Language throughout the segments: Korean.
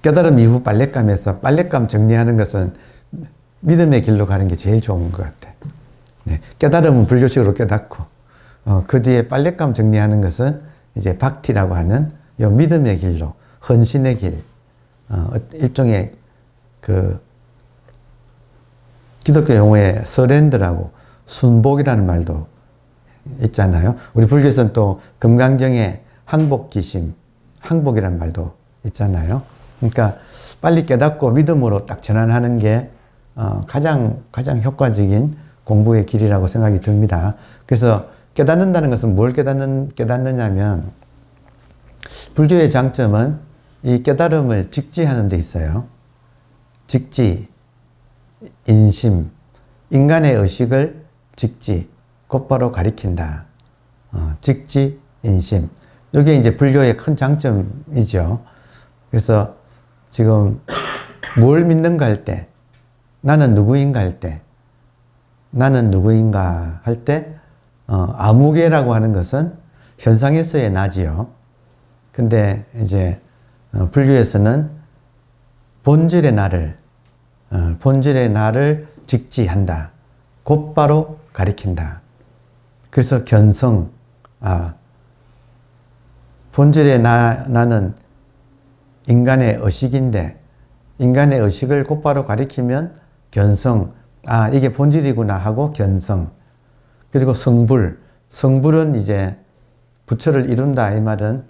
깨달음 이후 빨랫감에서 빨랫감 정리하는 것은 믿음의 길로 가는 게 제일 좋은 것 같아. 네. 깨달음은 불교식으로 깨닫고, 그 뒤에 빨랫감 정리하는 것은 이제 박티라고 하는 요 믿음의 길로, 헌신의 길, 일종의 그 기독교 용어에 서렌더라고 순복이라는 말도 있잖아요. 우리 불교에서는 또 금강경에 항복기심, 항복이라는 말도 있잖아요. 그러니까 빨리 깨닫고 믿음으로 딱 전환하는 게 가장 효과적인 공부의 길이라고 생각이 듭니다. 그래서 깨닫는다는 것은 뭘 깨닫느냐면, 불교의 장점은 이 깨달음을 직지하는 데 있어요. 직지, 인심, 인간의 의식을 직지, 곧바로 가리킨다. 직지, 인심. 이게 이제 불교의 큰 장점이죠. 그래서 지금 뭘 믿는가 할 때, 나는 누구인가 할 때, 나는 누구인가 할 때, 아무개라고 하는 것은 현상에서의 나지요. 근데 이제 불교에서는 본질의 나를 직지한다. 곧바로 가리킨다. 그래서 견성, 본질의 나는 인간의 의식인데, 인간의 의식을 곧바로 가리키면 견성, 이게 본질이구나 하고 견성. 그리고 성불은 이제 부처를 이룬다 이 말은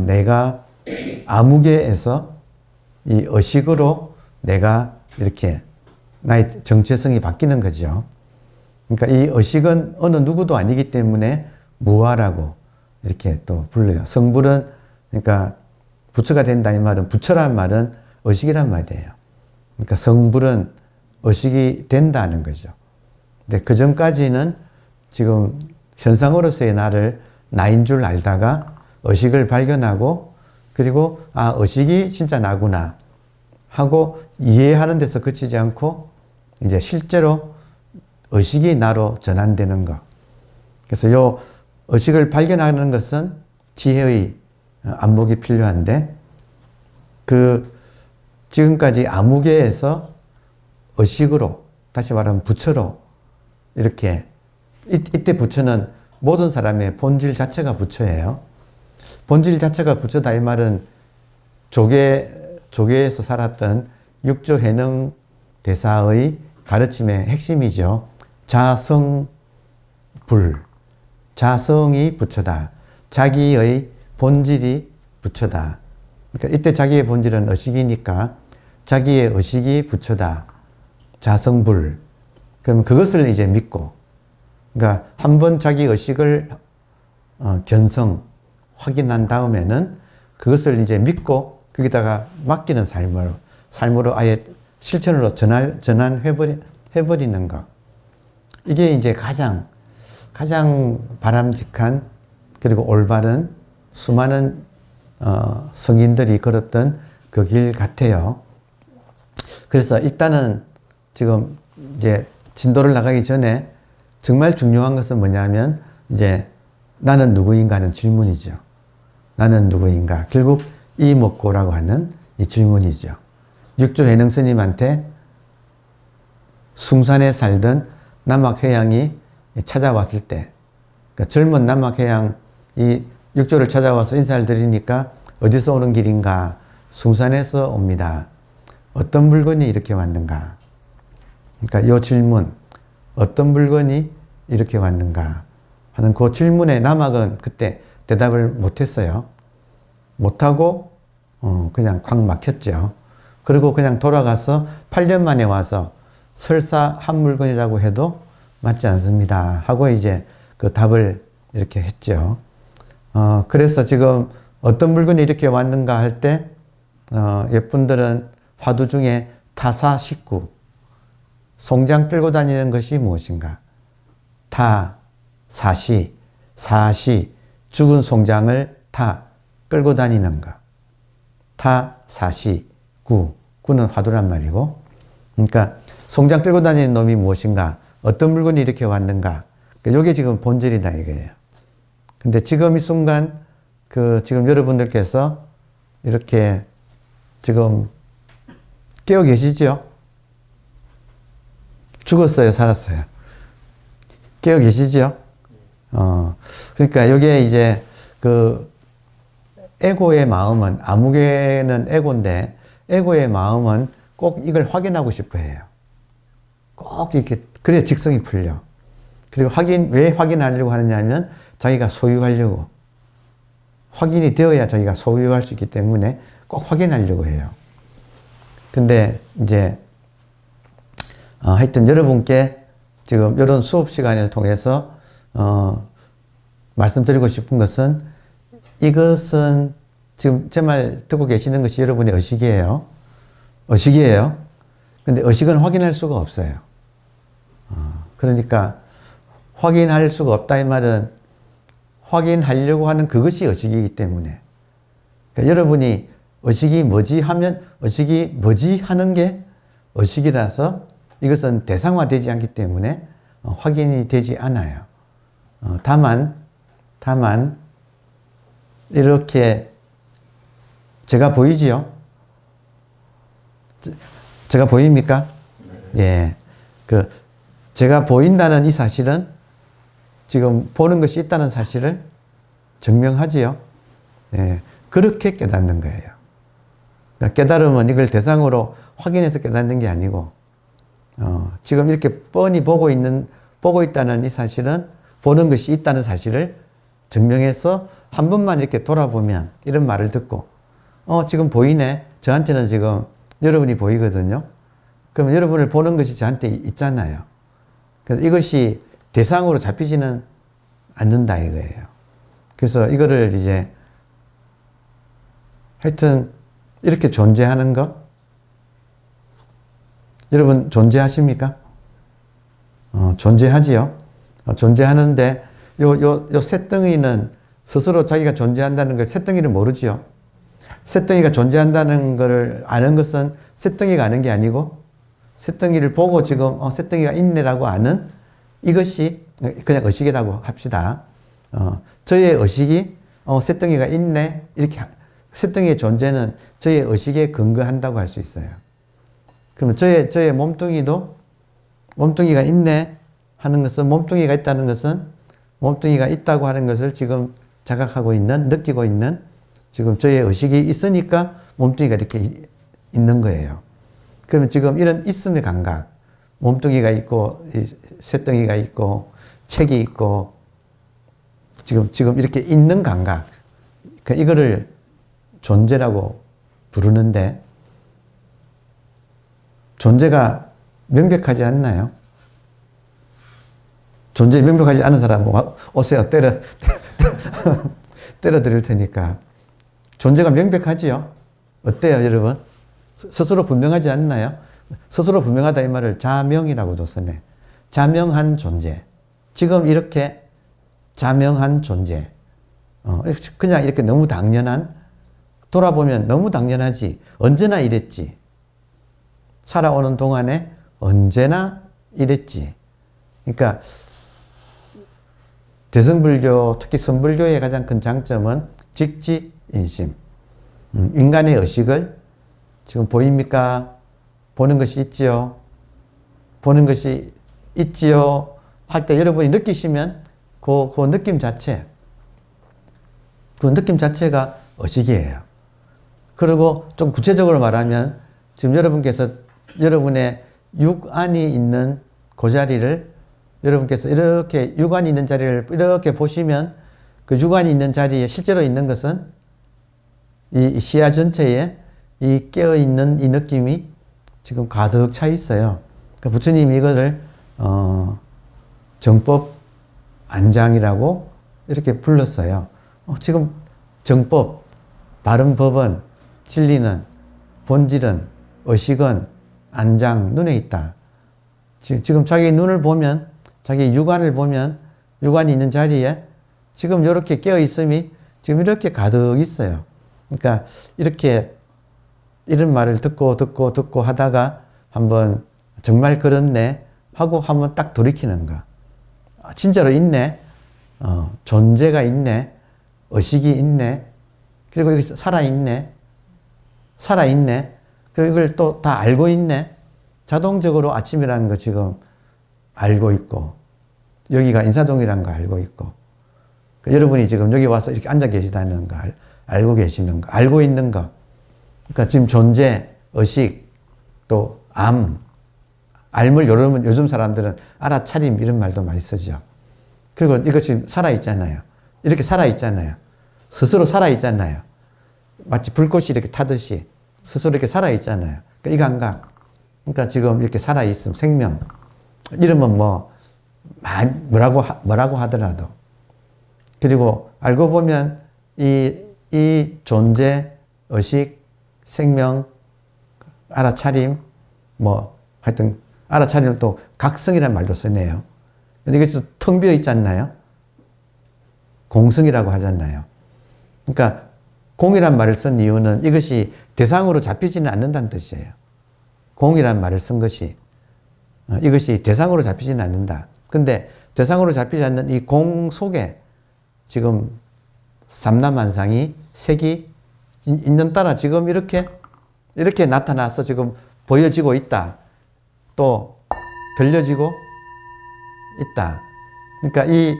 내가 아무개에서 이 의식으로 내가 이렇게 나의 정체성이 바뀌는 거죠. 그러니까 이 의식은 어느 누구도 아니기 때문에 무아라고 이렇게 또 불러요. 성불은 그러니까 부처가 된다 이 말은, 부처란 말은 의식이란 말이에요. 그러니까 성불은 의식이 된다는 거죠. 근데 그 전까지는 지금 현상으로서의 나를 나인 줄 알다가 의식을 발견하고, 그리고 의식이 진짜 나구나 하고 이해하는 데서 그치지 않고 이제 실제로 의식이 나로 전환되는 것. 그래서 요 의식을 발견하는 것은 지혜의 안목이 필요한데, 지금까지 아무개에서 의식으로, 다시 말하면 부처로 이렇게, 이때 부처는 모든 사람의 본질 자체가 부처예요. 본질 자체가 부처다 이 말은 조계에서 살았던 육조해능 대사의 가르침의 핵심이죠. 자성불, 자성이 부처다. 자기의 본질이 부처다. 그러니까 이때 자기의 본질은 의식이니까 자기의 의식이 부처다. 자성불. 그럼 그것을 이제 믿고, 그러니까 한번 자기 의식을 견성, 확인한 다음에는 그것을 이제 믿고 거기다가 맡기는 삶으로 아예 실천으로 전환해버리는 것. 이게 이제 가장 바람직한, 그리고 올바른 수많은 성인들이 걸었던 그 길 같아요. 그래서 일단은 지금 이제 진도를 나가기 전에 정말 중요한 것은 뭐냐면, 이제 나는 누구인가 하는 질문이죠. 나는 누구인가. 결국 이목고라고 하는 이 질문이죠. 육조해능 스님한테 숭산에 살던 남학회양이 찾아왔을 때, 그러니까 젊은 남학회양이 육조를 찾아와서 인사를 드리니까 어디서 오는 길인가? 숭산에서 옵니다. 어떤 물건이 이렇게 왔는가? 그러니까 이 질문, 어떤 물건이 이렇게 왔는가 하는 그 질문에 남학은 그때 대답을 못했어요. 못하고 그냥 콱 막혔죠. 그리고 그냥 돌아가서 8년 만에 와서 설사 한 물건이라고 해도 맞지 않습니다 하고 이제 그 답을 이렇게 했죠. 그래서 지금 어떤 물건이 이렇게 왔는가 할 때 예쁜들은 화두 중에 타사 식구, 송장 끌고 다니는 것이 무엇인가? 사시, 죽은 송장을 끌고 다니는 것. 사시, 구는 화두란 말이고, 그러니까 송장 끌고 다니는 놈이 무엇인가? 어떤 물건이 이렇게 왔는가? 이게 지금 본질이다 이거예요. 근데 지금 이 순간 지금 여러분들께서 이렇게 지금 깨어 계시죠? 죽었어요, 살았어요? 깨어 계시죠? 그러니까 여기에 이제 그 에고의 마음은, 아무개는 에고인데, 에고의 마음은 꼭 이걸 확인하고 싶어 해요. 꼭 이렇게, 그래야 직성이 풀려. 그리고 왜 확인하려고 하느냐 하면, 자기가 소유하려고. 확인이 되어야 자기가 소유할 수 있기 때문에 꼭 확인하려고 해요. 근데 이제, 하여튼 여러분께 지금 이런 수업 시간을 통해서, 말씀드리고 싶은 것은, 이것은 지금 제 말 듣고 계시는 것이 여러분의 의식이에요. 의식이에요. 근데 의식은 확인할 수가 없어요. 그러니까 확인할 수가 없다 이 말은 확인하려고 하는 그것이 의식이기 때문에. 그러니까 여러분이 의식이 뭐지 하면 의식이 뭐지 하는 게 의식이라서 이것은 대상화되지 않기 때문에 확인이 되지 않아요. 다만 이렇게 제가 보이지요? 제가 보입니까? 예. 제가 보인다는 이 사실은 지금 보는 것이 있다는 사실을 증명하지요. 예. 그렇게 깨닫는 거예요. 그러니까 깨달음은 이걸 대상으로 확인해서 깨닫는 게 아니고, 지금 이렇게 뻔히 보고 있다는 이 사실은 보는 것이 있다는 사실을 증명해서 한 번만 이렇게 돌아보면 이런 말을 듣고, 지금 보이네. 저한테는 지금 여러분이 보이거든요. 그러면 여러분을 보는 것이 저한테 있잖아요. 그래서 이것이 대상으로 잡히지는 않는다 이거예요. 그래서 이거를 이제 하여튼 이렇게 존재하는 거, 여러분 존재하십니까? 존재하지요. 존재하는데 요 쇳덩이는 스스로 자기가 존재한다는 걸 쇳덩이를 모르지요. 쇳덩이가 존재한다는 걸 아는 것은 쇳덩이가 아는 게 아니고 쇳덩이를 보고 지금 쇳덩이가 있네라고 아는 이것이 그냥 의식이라고 합시다. 저의 의식이 쇳덩이가 있네 이렇게 쇳덩이의 존재는 저의 의식에 근거한다고 할 수 있어요. 그러면 저의 몸뚱이가 있네 하는 것은 몸뚱이가 있다는 것은 몸뚱이가 있다고 하는 것을 지금 자각하고 있는, 느끼고 있는 지금 저의 의식이 있으니까 몸뚱이가 이렇게 있는 거예요. 그러면 지금 이런 있음의 감각, 몸뚱이가 있고, 쇳덩이가 있고, 책이 있고, 지금 이렇게 있는 감각, 이거를 존재라고 부르는데, 존재가 명백하지 않나요? 존재 명백하지 않은 사람 오세요. 때려 드릴 테니까. 존재가 명백하지요? 어때요, 여러분? 스스로 분명하지 않나요? 스스로 분명하다 이 말을 자명이라고도 쓰네. 자명한 존재. 지금 이렇게 자명한 존재. 그냥 이렇게 너무 당연한, 돌아보면 너무 당연하지. 언제나 이랬지. 살아오는 동안에 언제나 이랬지. 그러니까 대승불교, 특히 선불교의 가장 큰 장점은 직지인심. 인간의 의식을 지금 보입니까? 보는 것이 있지요? 보는 것이 있지요? 할 때 여러분이 느끼시면 그 느낌 자체, 그 느낌 자체가 의식이에요. 그리고 좀 구체적으로 말하면 지금 여러분께서 여러분의 육안이 있는 그 자리를 여러분께서 이렇게 육안이 있는 자리를 이렇게 보시면 그 육안이 있는 자리에 실제로 있는 것은 이 시야 전체에 이 깨어있는 이 느낌이 지금 가득 차 있어요. 그러니까 부처님이 이거를 정법 안장이라고 이렇게 불렀어요. 지금 정법, 바른 법은, 진리는, 본질은, 의식은 안장, 눈에 있다. 지금 자기 눈을 보면, 자기 육안을 보면, 육안이 있는 자리에 지금 이렇게 깨어있음이 지금 이렇게 가득 있어요. 그러니까 이렇게 이런 말을 듣고 하다가 한번 정말 그렇네 하고 한번 딱 돌이키는 거. 진짜로 있네. 존재가 있네. 의식이 있네. 그리고 여기 살아있네. 살아있네. 그리고 이걸 또 다 알고 있네. 자동적으로 아침이라는 거 지금 알고 있고, 여기가 인사동이라는 거 알고 있고, 그러니까 여러분이 지금 여기 와서 이렇게 앉아 계시다는 거 알고 계시는 거, 알고 있는 거. 그러니까 지금 존재, 의식, 또 알물, 요즘 사람들은 알아차림 이런 말도 많이 쓰죠. 그리고 이것이 살아있잖아요. 이렇게 살아있잖아요. 스스로 살아있잖아요. 마치 불꽃이 이렇게 타듯이 스스로 이렇게 살아있잖아요. 그러니까 이 감각. 그러니까 지금 이렇게 살아있음, 생명. 이름은 뭐라고 하더라도. 그리고 알고 보면 이 존재, 의식, 생명, 알아차림, 하여튼, 알아차림을 또 각성이라는 말도 쓰네요. 근데 여기서 텅 비어 있지 않나요? 공성이라고 하잖아요. 그러니까 공이란 말을 쓴 이유는 이것이 대상으로 잡히지는 않는다는 뜻이에요. 공이란 말을 쓴 것이 이것이 대상으로 잡히지는 않는다. 근데 대상으로 잡히지 않는 이 공 속에 지금 삼라만상이 색이 인연 따라 지금 이렇게 나타나서 지금 보여지고 있다. 또 들려지고 있다. 그러니까 이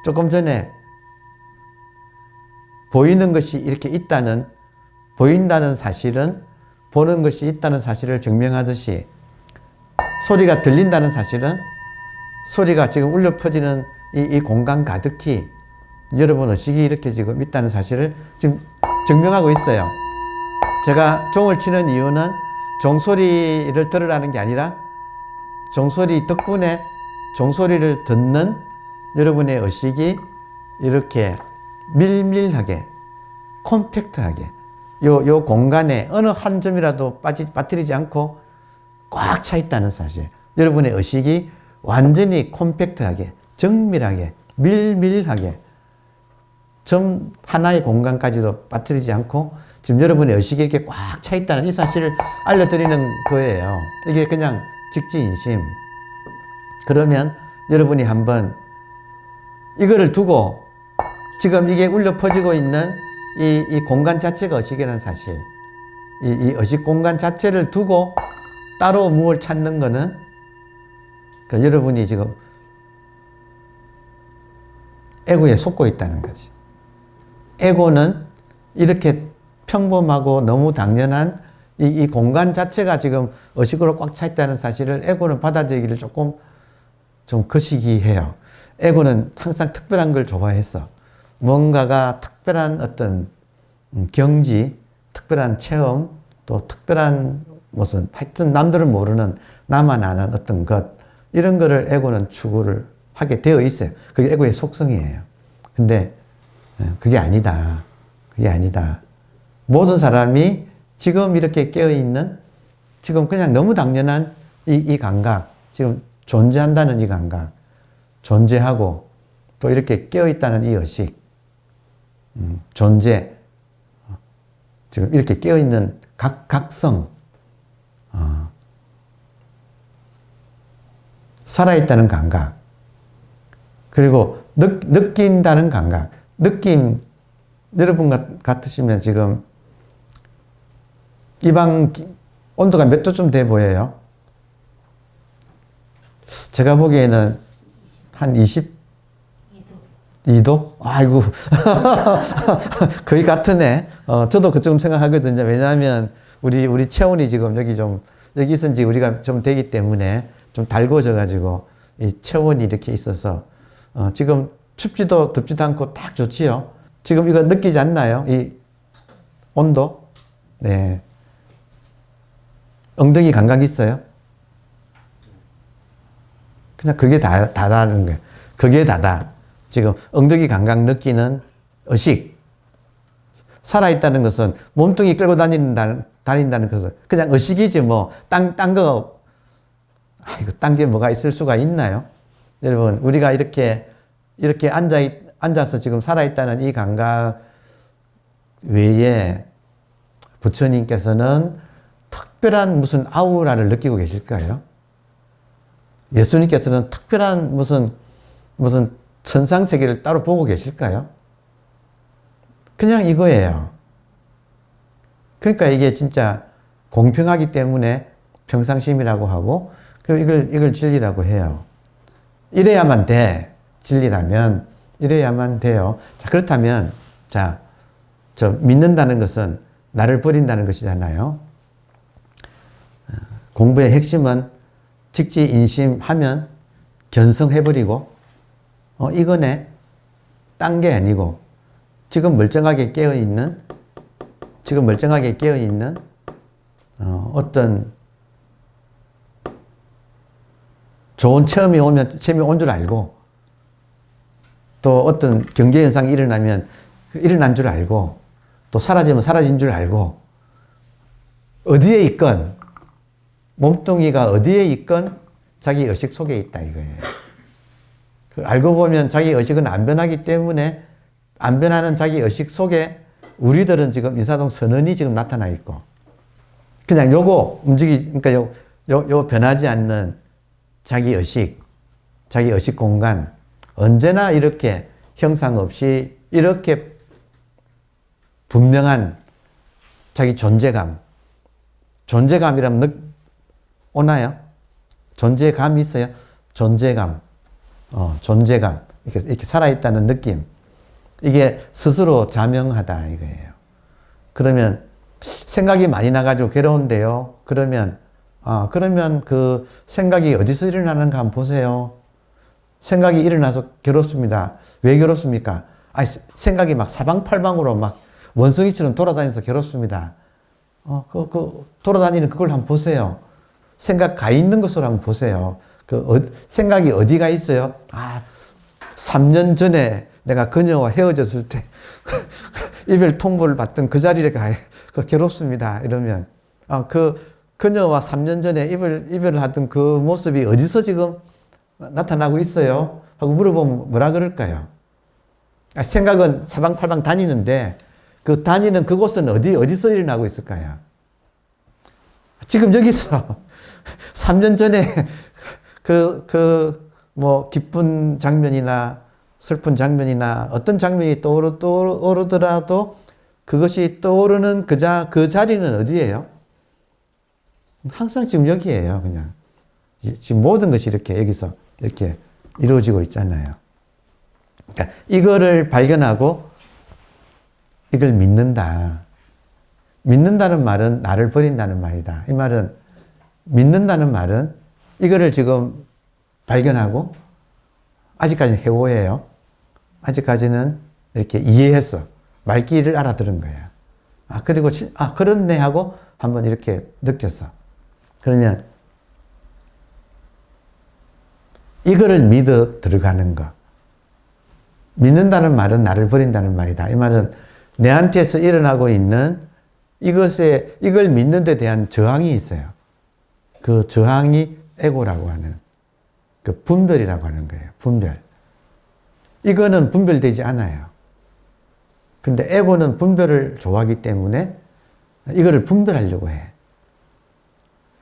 조금 전에 보이는 것이 이렇게 보인다는 사실은 보는 것이 있다는 사실을 증명하듯이 소리가 들린다는 사실은 소리가 지금 울려 퍼지는 이 공간 가득히 여러분 의식이 이렇게 지금 있다는 사실을 지금 증명하고 있어요. 제가 종을 치는 이유는 종소리를 들으라는 게 아니라 종소리 덕분에 종소리를 듣는 여러분의 의식이 이렇게 밀밀하게 콤팩트하게 요 공간에 어느 한 점이라도 빠뜨리지 않고 꽉 차 있다는 사실. 여러분의 의식이 완전히 콤팩트하게 정밀하게 밀밀하게 점 하나의 공간까지도 빠뜨리지 않고 지금 여러분의 의식이 이렇게 꽉 차 있다는 이 사실을 알려드리는 거예요. 이게 그냥 직지인심. 그러면 여러분이 한번 이거를 두고 지금 이게 울려 퍼지고 있는 이 공간 자체가 의식이라는 사실, 이 의식 공간 자체를 두고 따로 무엇을 찾는 거는 그러니까 여러분이 지금 에고에 속고 있다는 거지. 에고는 이렇게 평범하고 너무 당연한 이 공간 자체가 지금 의식으로 꽉 차 있다는 사실을 에고는 받아들이기를 좀 거시기해요. 에고는 항상 특별한 걸 좋아했어. 뭔가가 특별한 어떤 경지, 특별한 체험, 또 특별한 무슨 하여튼 남들은 모르는 나만 아는 어떤 것 이런 거를 에고는 추구를 하게 되어 있어요. 그게 에고의 속성이에요. 근데 그게 아니다. 그게 아니다. 모든 사람이 지금 이렇게 깨어있는 지금 그냥 너무 당연한 이 감각, 지금 존재한다는 이 감각, 존재하고 또 이렇게 깨어있다는 이 의식, 존재, 지금 이렇게 깨어있는 각성, 살아있다는 감각, 그리고 느낀다는 감각, 느낌, 여러분 같으시면 지금 이 방 온도가 몇 도쯤 돼 보여요? 제가 보기에는 한 22도? 아이고. 거의 같으네. 저도 그쯤 생각하거든요. 왜냐하면 우리 체온이 지금 여기 있은 지 우리가 좀 되기 때문에 좀 달궈져가지고 이 체온이 이렇게 있어서 지금 춥지도 덥지도 않고 딱 좋지요. 지금 이거 느끼지 않나요? 이 온도? 네. 엉덩이 감각이 있어요? 그냥 그게 다다는 거예요. 그게 다다. 지금 엉덩이 감각 느끼는 의식. 살아있다는 것은 몸뚱이 끌고 다닌다는 것은 그냥 의식이지 딴 게 뭐가 있을 수가 있나요? 여러분, 우리가 이렇게 앉아서 지금 살아있다는 이 감각 외에 부처님께서는 특별한 무슨 아우라를 느끼고 계실까요? 예수님께서는 특별한 무슨 천상세계를 따로 보고 계실까요? 그냥 이거예요. 그러니까 이게 진짜 공평하기 때문에 평상심이라고 하고, 이걸 진리라고 해요. 이래야만 돼. 진리라면 이래야만 돼요. 자, 그렇다면 자, 저 믿는다는 것은 나를 버린다는 것이잖아요. 공부의 핵심은 직지인심하면 견성해버리고, 이거네. 딴 게 아니고, 지금 멀쩡하게 깨어있는, 어떤 좋은 체험이 온 줄 알고, 또 어떤 경계현상이 일어나면 일어난 줄 알고, 또 사라지면 사라진 줄 알고, 어디에 있건, 몸뚱이가 어디에 있건 자기 의식 속에 있다 이거예요. 알고 보면 자기 의식은 안 변하기 때문에 안 변하는 자기 의식 속에 우리들은 지금 인사동 선언이 지금 나타나 있고, 그냥 요거 그러니까 요 변하지 않는 자기 의식 공간, 언제나 이렇게 형상 없이 이렇게 분명한 자기 존재감이라면 오나요? 존재감이 있어요? 존재감. 이렇게 살아있다는 느낌. 이게 스스로 자명하다 이거예요. 그러면 생각이 많이 나가지고 괴로운데요. 그러면 그 생각이 어디서 일어나는가 한번 보세요. 생각이 일어나서 괴롭습니다. 왜 괴롭습니까? 생각이 막 사방팔방으로 막 원숭이처럼 돌아다니면서 괴롭습니다. 돌아다니는 그걸 한번 보세요. 생각 가 있는 것으로 한번 보세요. 생각이 어디가 있어요? 3년 전에 내가 그녀와 헤어졌을 때 이별 통보를 받던 그 자리에 괴롭습니다. 이러면 그녀와 3년 전에 이별을 하던 그 모습이 어디서 지금 나타나고 있어요? 하고 물어보면 뭐라 그럴까요? 생각은 사방팔방 다니는데 그 다니는 그곳은 어디서 일어나고 있을까요? 지금 여기서 3년 전에 뭐 기쁜 장면이나 슬픈 장면이나 어떤 장면이 떠오르더라도 그것이 떠오르는 그 자리는 어디예요? 항상 지금 여기에요, 그냥. 지금 모든 것이 이렇게 여기서 이렇게 이루어지고 있잖아요. 그러니까 이거를 발견하고 이걸 믿는다. 믿는다는 말은 나를 버린다는 말이다. 이 말은 믿는다는 말은 이거를 지금 발견하고 아직까지는 해오예요. 아직까지는 이렇게 이해했어. 말귀를 알아들은 거야. 그리고 그렇네 하고 한번 이렇게 느꼈어. 그러면 이거를 믿어 들어가는 거. 믿는다는 말은 나를 버린다는 말이다. 이 말은 내한테서 일어나고 있는 이걸 믿는 데 대한 저항이 있어요. 그 저항이 에고라고 하는 그 분별이라고 하는 거예요. 분별. 이거는 분별되지 않아요. 근데 에고는 분별을 좋아하기 때문에 이거를 분별하려고 해.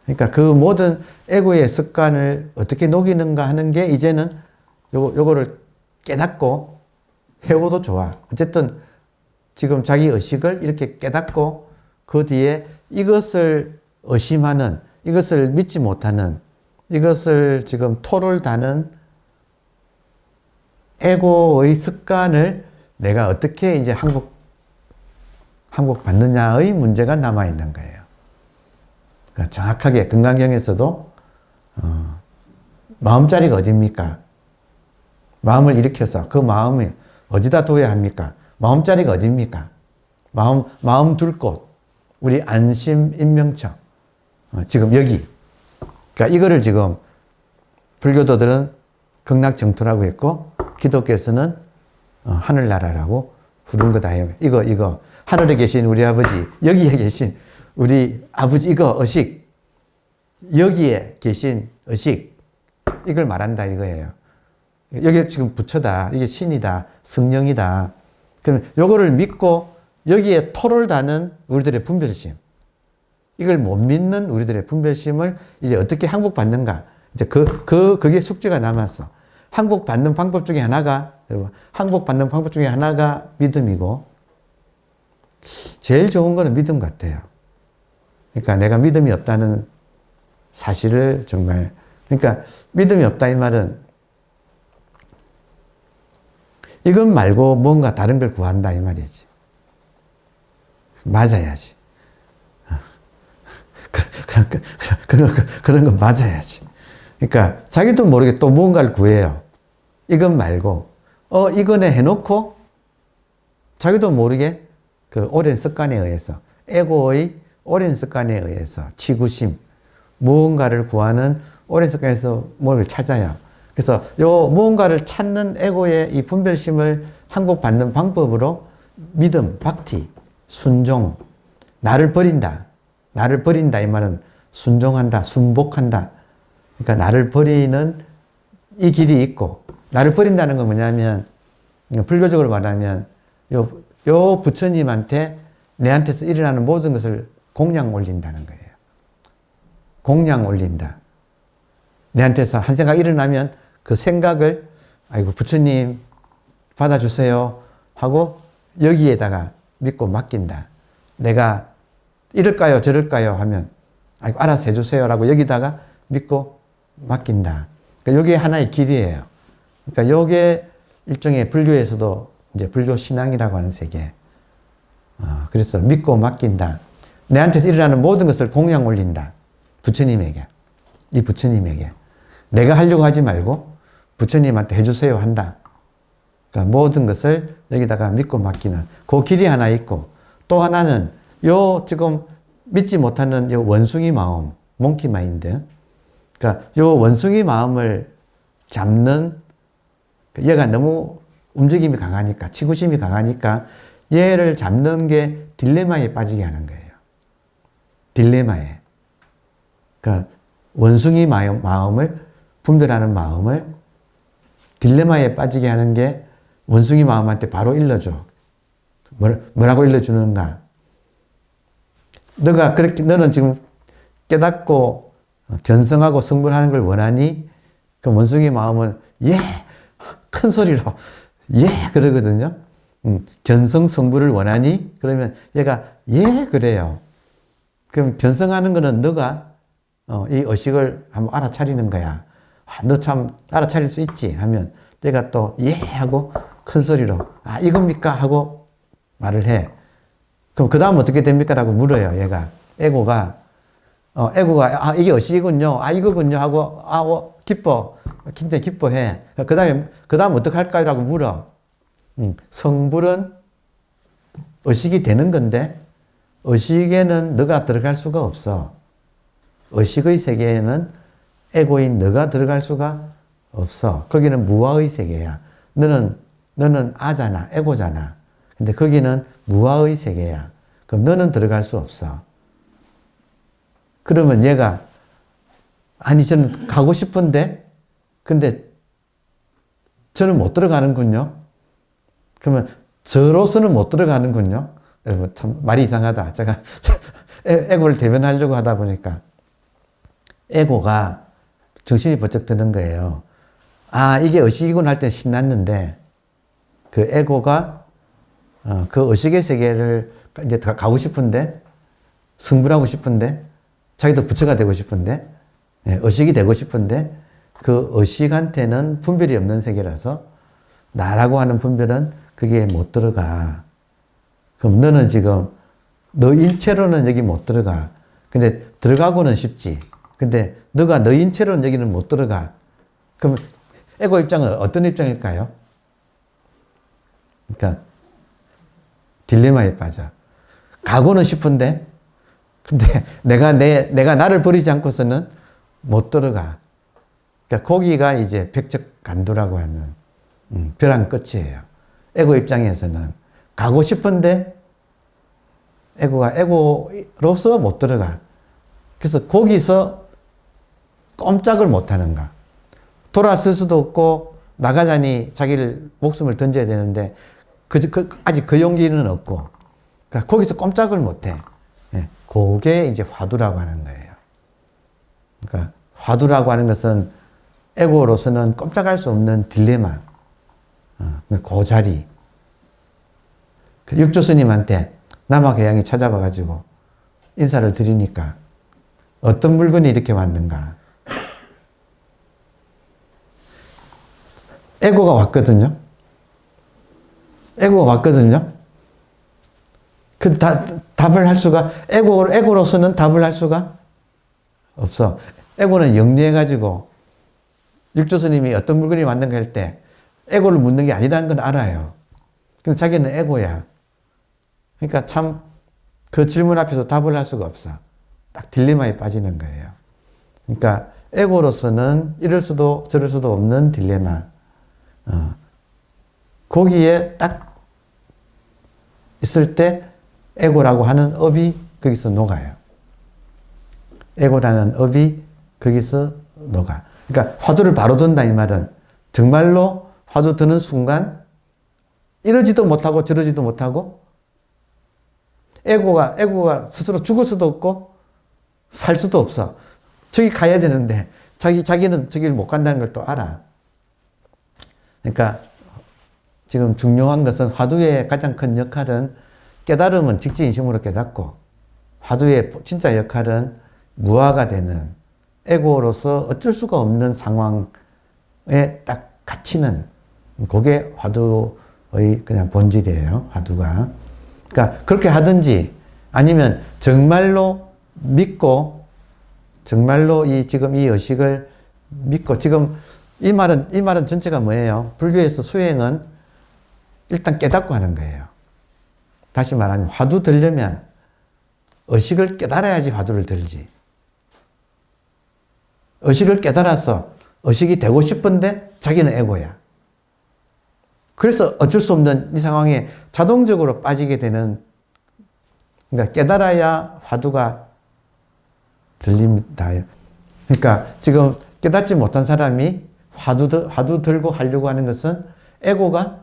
그러니까 그 모든 에고의 습관을 어떻게 녹이는가 하는 게 이제는 요거를 깨닫고 해오도 좋아. 어쨌든 지금 자기 의식을 이렇게 깨닫고 그 뒤에 이것을 의심하는, 이것을 믿지 못하는, 이것을 지금 토를 다는 에고의 습관을 내가 어떻게 이제 항복받느냐의 문제가 남아있는 거예요. 그러니까 정확하게 금강경에서도 마음자리가 어디입니까? 마음을 일으켜서 그 마음을 어디다 둬야 합니까? 마음자리가 어디입니까? 마음 둘 곳. 우리 안심인명처. 지금 여기. 그러니까 이거를 지금 불교도들은 극락정토라고 했고 기독교에서는 하늘나라라고 부른 거다. 이거 하늘에 계신 우리 아버지, 여기에 계신 우리 아버지, 이거 의식, 여기에 계신 의식, 이걸 말한다 이거예요. 여기 지금 부처다, 이게 신이다, 성령이다. 그러면 요거를 믿고 여기에 토를 다는 우리들의 분별심, 이걸 못 믿는 우리들의 분별심을 이제 어떻게 항복받는가? 이제 그게 숙제가 남았어. 항복받는 방법 중에 하나가, 여러분, 항복받는 방법 중에 하나가 믿음이고, 제일 좋은 거는 믿음 같아요. 그러니까 내가 믿음이 없다는 사실을 정말, 그러니까 믿음이 없다 이 말은 이것 말고 뭔가 다른 걸 구한다 이 말이지. 맞아야지. 그런 거 맞아야지. 그러니까 자기도 모르게 또 무언가를 구해요. 이것 말고 이거네 해놓고 자기도 모르게 그 오랜 습관에 의해서, 에고의 오랜 습관에 의해서 치구심, 무언가를 구하는 오랜 습관에서 뭘 찾아요. 그래서 요 무언가를 찾는 에고의 이 분별심을 항복받는 방법으로 믿음, 박티, 순종, 나를 버린다. 나를 버린다 이 말은 순종한다, 순복한다. 그러니까 나를 버리는 이 길이 있고, 나를 버린다는 건 뭐냐면 불교적으로 말하면 요 부처님한테 내한테서 일어나는 모든 것을 공양 올린다는 거예요. 공양 올린다. 내한테서 한 생각 일어나면 그 생각을 아이고 부처님 받아주세요 하고 여기에다가 믿고 맡긴다. 내가 이럴까요 저럴까요 하면 아이고 알아서 해주세요 라고 여기다가 믿고 맡긴다. 그러니까 이게 하나의 길이에요. 그러니까 이게 일종의 불교에서도 이제 불교 신앙이라고 하는 세계. 그래서 믿고 맡긴다. 내한테서 일어나는 모든 것을 공양 올린다. 부처님에게. 이 부처님에게. 내가 하려고 하지 말고 부처님한테 해주세요 한다. 그러니까 모든 것을 여기다가 믿고 맡기는 그 길이 하나 있고, 또 하나는 요 지금 믿지 못하는 요 원숭이 마음, 몽키 마인드. 그러니까 요 원숭이 마음을 잡는, 얘가 너무 움직임이 강하니까, 치구심이 강하니까 얘를 잡는 게 딜레마에 빠지게 하는 거예요. 딜레마에. 그러니까 원숭이 마음을, 분별하는 마음을 딜레마에 빠지게 하는 게 원숭이 마음한테 바로 일러줘. 뭐라고 일러주는가? 너는 지금 깨닫고 견성하고 성불하는 걸 원하니? 그 원숭이 마음은 예! 큰 소리로 예! 그러거든요. 견성 성불을 원하니? 그러면 얘가 예! 그래요. 그럼 견성하는 거는 너가 이 의식을 한번 알아차리는 거야. 너 참 알아차릴 수 있지 하면 내가 또 예 하고 큰 소리로 이겁니까 하고 말을 해. 그럼 그 다음 어떻게 됩니까 라고 물어요. 얘가 에고가 이게 의식이군요, 이거군요 하고 기뻐, 굉장히 기뻐해. 그 다음 어떻게 할까요 라고 물어. 성불은 의식이 되는 건데 의식에는 너가 들어갈 수가 없어. 의식의 세계에는 에고인 너가 들어갈 수가 없어. 거기는 무아의 세계야. 너는 아잖아, 에고잖아. 근데 거기는 무아의 세계야. 그럼 너는 들어갈 수 없어. 그러면 얘가 아니 저는 가고 싶은데 근데 저는 못 들어가는군요. 그러면 저로서는 못 들어가는군요. 여러분 참 말이 이상하다. 제가 에고를 대변하려고 하다 보니까 에고가 정신이 번쩍 드는 거예요. 이게 의식이군 할 때 신났는데 그 에고가 그 의식의 세계를 이제 가고 싶은데 성불하고 싶은데 자기도 부처가 되고 싶은데 의식이 되고 싶은데 그 의식한테는 분별이 없는 세계라서 나라고 하는 분별은 그게 못 들어가. 그럼 너는 지금 너 인체로는 여기 못 들어가. 근데 들어가고는 싶지. 근데 너가 너인 채로는 여기는 못 들어가. 그럼 에고 입장은 어떤 입장일까요? 그러니까 딜레마에 빠져. 가고는 싶은데 근데 내가 나를 버리지 않고서는 못 들어가. 그러니까 거기가 이제 백척간두라고 하는 벼랑 끝이에요. 에고 입장에서는 가고 싶은데 에고가 에고로서 못 들어가. 그래서 거기서 꼼짝을 못하는가. 돌아설 수도 없고 나가자니 자기를 목숨을 던져야 되는데 아직 그 용기는 없고, 그러니까 거기서 꼼짝을 못해. 그게 이제 화두라고 하는 거예요. 그러니까 화두라고 하는 것은 에고로서는 꼼짝할 수 없는 딜레마. 그 자리. 육조 스님한테 남학해양이 찾아와가지고 인사를 드리니까 어떤 물건이 이렇게 왔는가? 에고가 왔거든요. 에고가 왔거든요. 그 답을 할 수가, 에고로서는 답을 할 수가 없어. 에고는 영리해가지고 일조 스님이 어떤 물건이 왔는가 할 때 에고를 묻는 게 아니라는 건 알아요. 근데 자기는 에고야. 그러니까 참 그 질문 앞에서 답을 할 수가 없어. 딱 딜레마에 빠지는 거예요. 그러니까 에고로서는 이럴 수도 저럴 수도 없는 딜레마. 거기에 딱 있을 때 에고라고 하는 업이 거기서 녹아요. 에고라는 업이 거기서 녹아. 그러니까 화두를 바로 든다 이 말은 정말로 화두 드는 순간 이러지도 못하고 저러지도 못하고 에고가 스스로 죽을 수도 없고 살 수도 없어. 저기 가야 되는데 자기는 저기를 못 간다는 걸 또 알아. 그러니까 지금 중요한 것은 화두의 가장 큰 역할은 깨달음은 직지인심으로 깨닫고 화두의 진짜 역할은 무아가 되는 에고로서 어쩔 수가 없는 상황에 딱 갇히는 그게 화두의 그냥 본질이에요. 화두가. 그러니까 그렇게 하든지 아니면 정말로 믿고 정말로 지금 이 의식을 믿고 지금 이 말은 전체가 뭐예요? 불교에서 수행은 일단 깨닫고 하는 거예요. 다시 말하면 화두 들려면 의식을 깨달아야지 화두를 들지. 의식을 깨달아서 의식이 되고 싶은데 자기는 에고야. 그래서 어쩔 수 없는 이 상황에 자동적으로 빠지게 되는, 그러니까 깨달아야 화두가 들립니다. 그러니까 지금 깨닫지 못한 사람이 화두 들고 하려고 하는 것은 에고가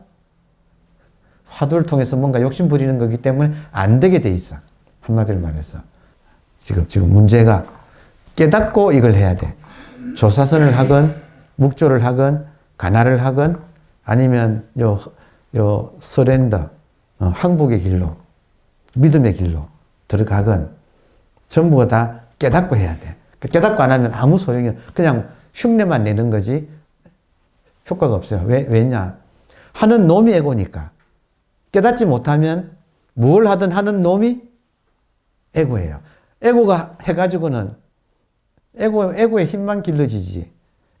화두를 통해서 뭔가 욕심 부리는 거기 때문에 안 되게 돼 있어. 한마디로 말해서. 지금 문제가 깨닫고 이걸 해야 돼. 조사선을 하건, 묵조를 하건, 가나를 하건, 아니면 서렌더, 항복의 길로, 믿음의 길로 들어가건, 전부 다 깨닫고 해야 돼. 깨닫고 안 하면 아무 소용이 없어. 그냥 흉내만 내는 거지 효과가 없어요. 왜냐? 하는 놈이 에고니까. 깨닫지 못하면 무엇을 하든 하는 놈이 에고예요. 에고가 해가지고는 에고의 힘만 길러지지.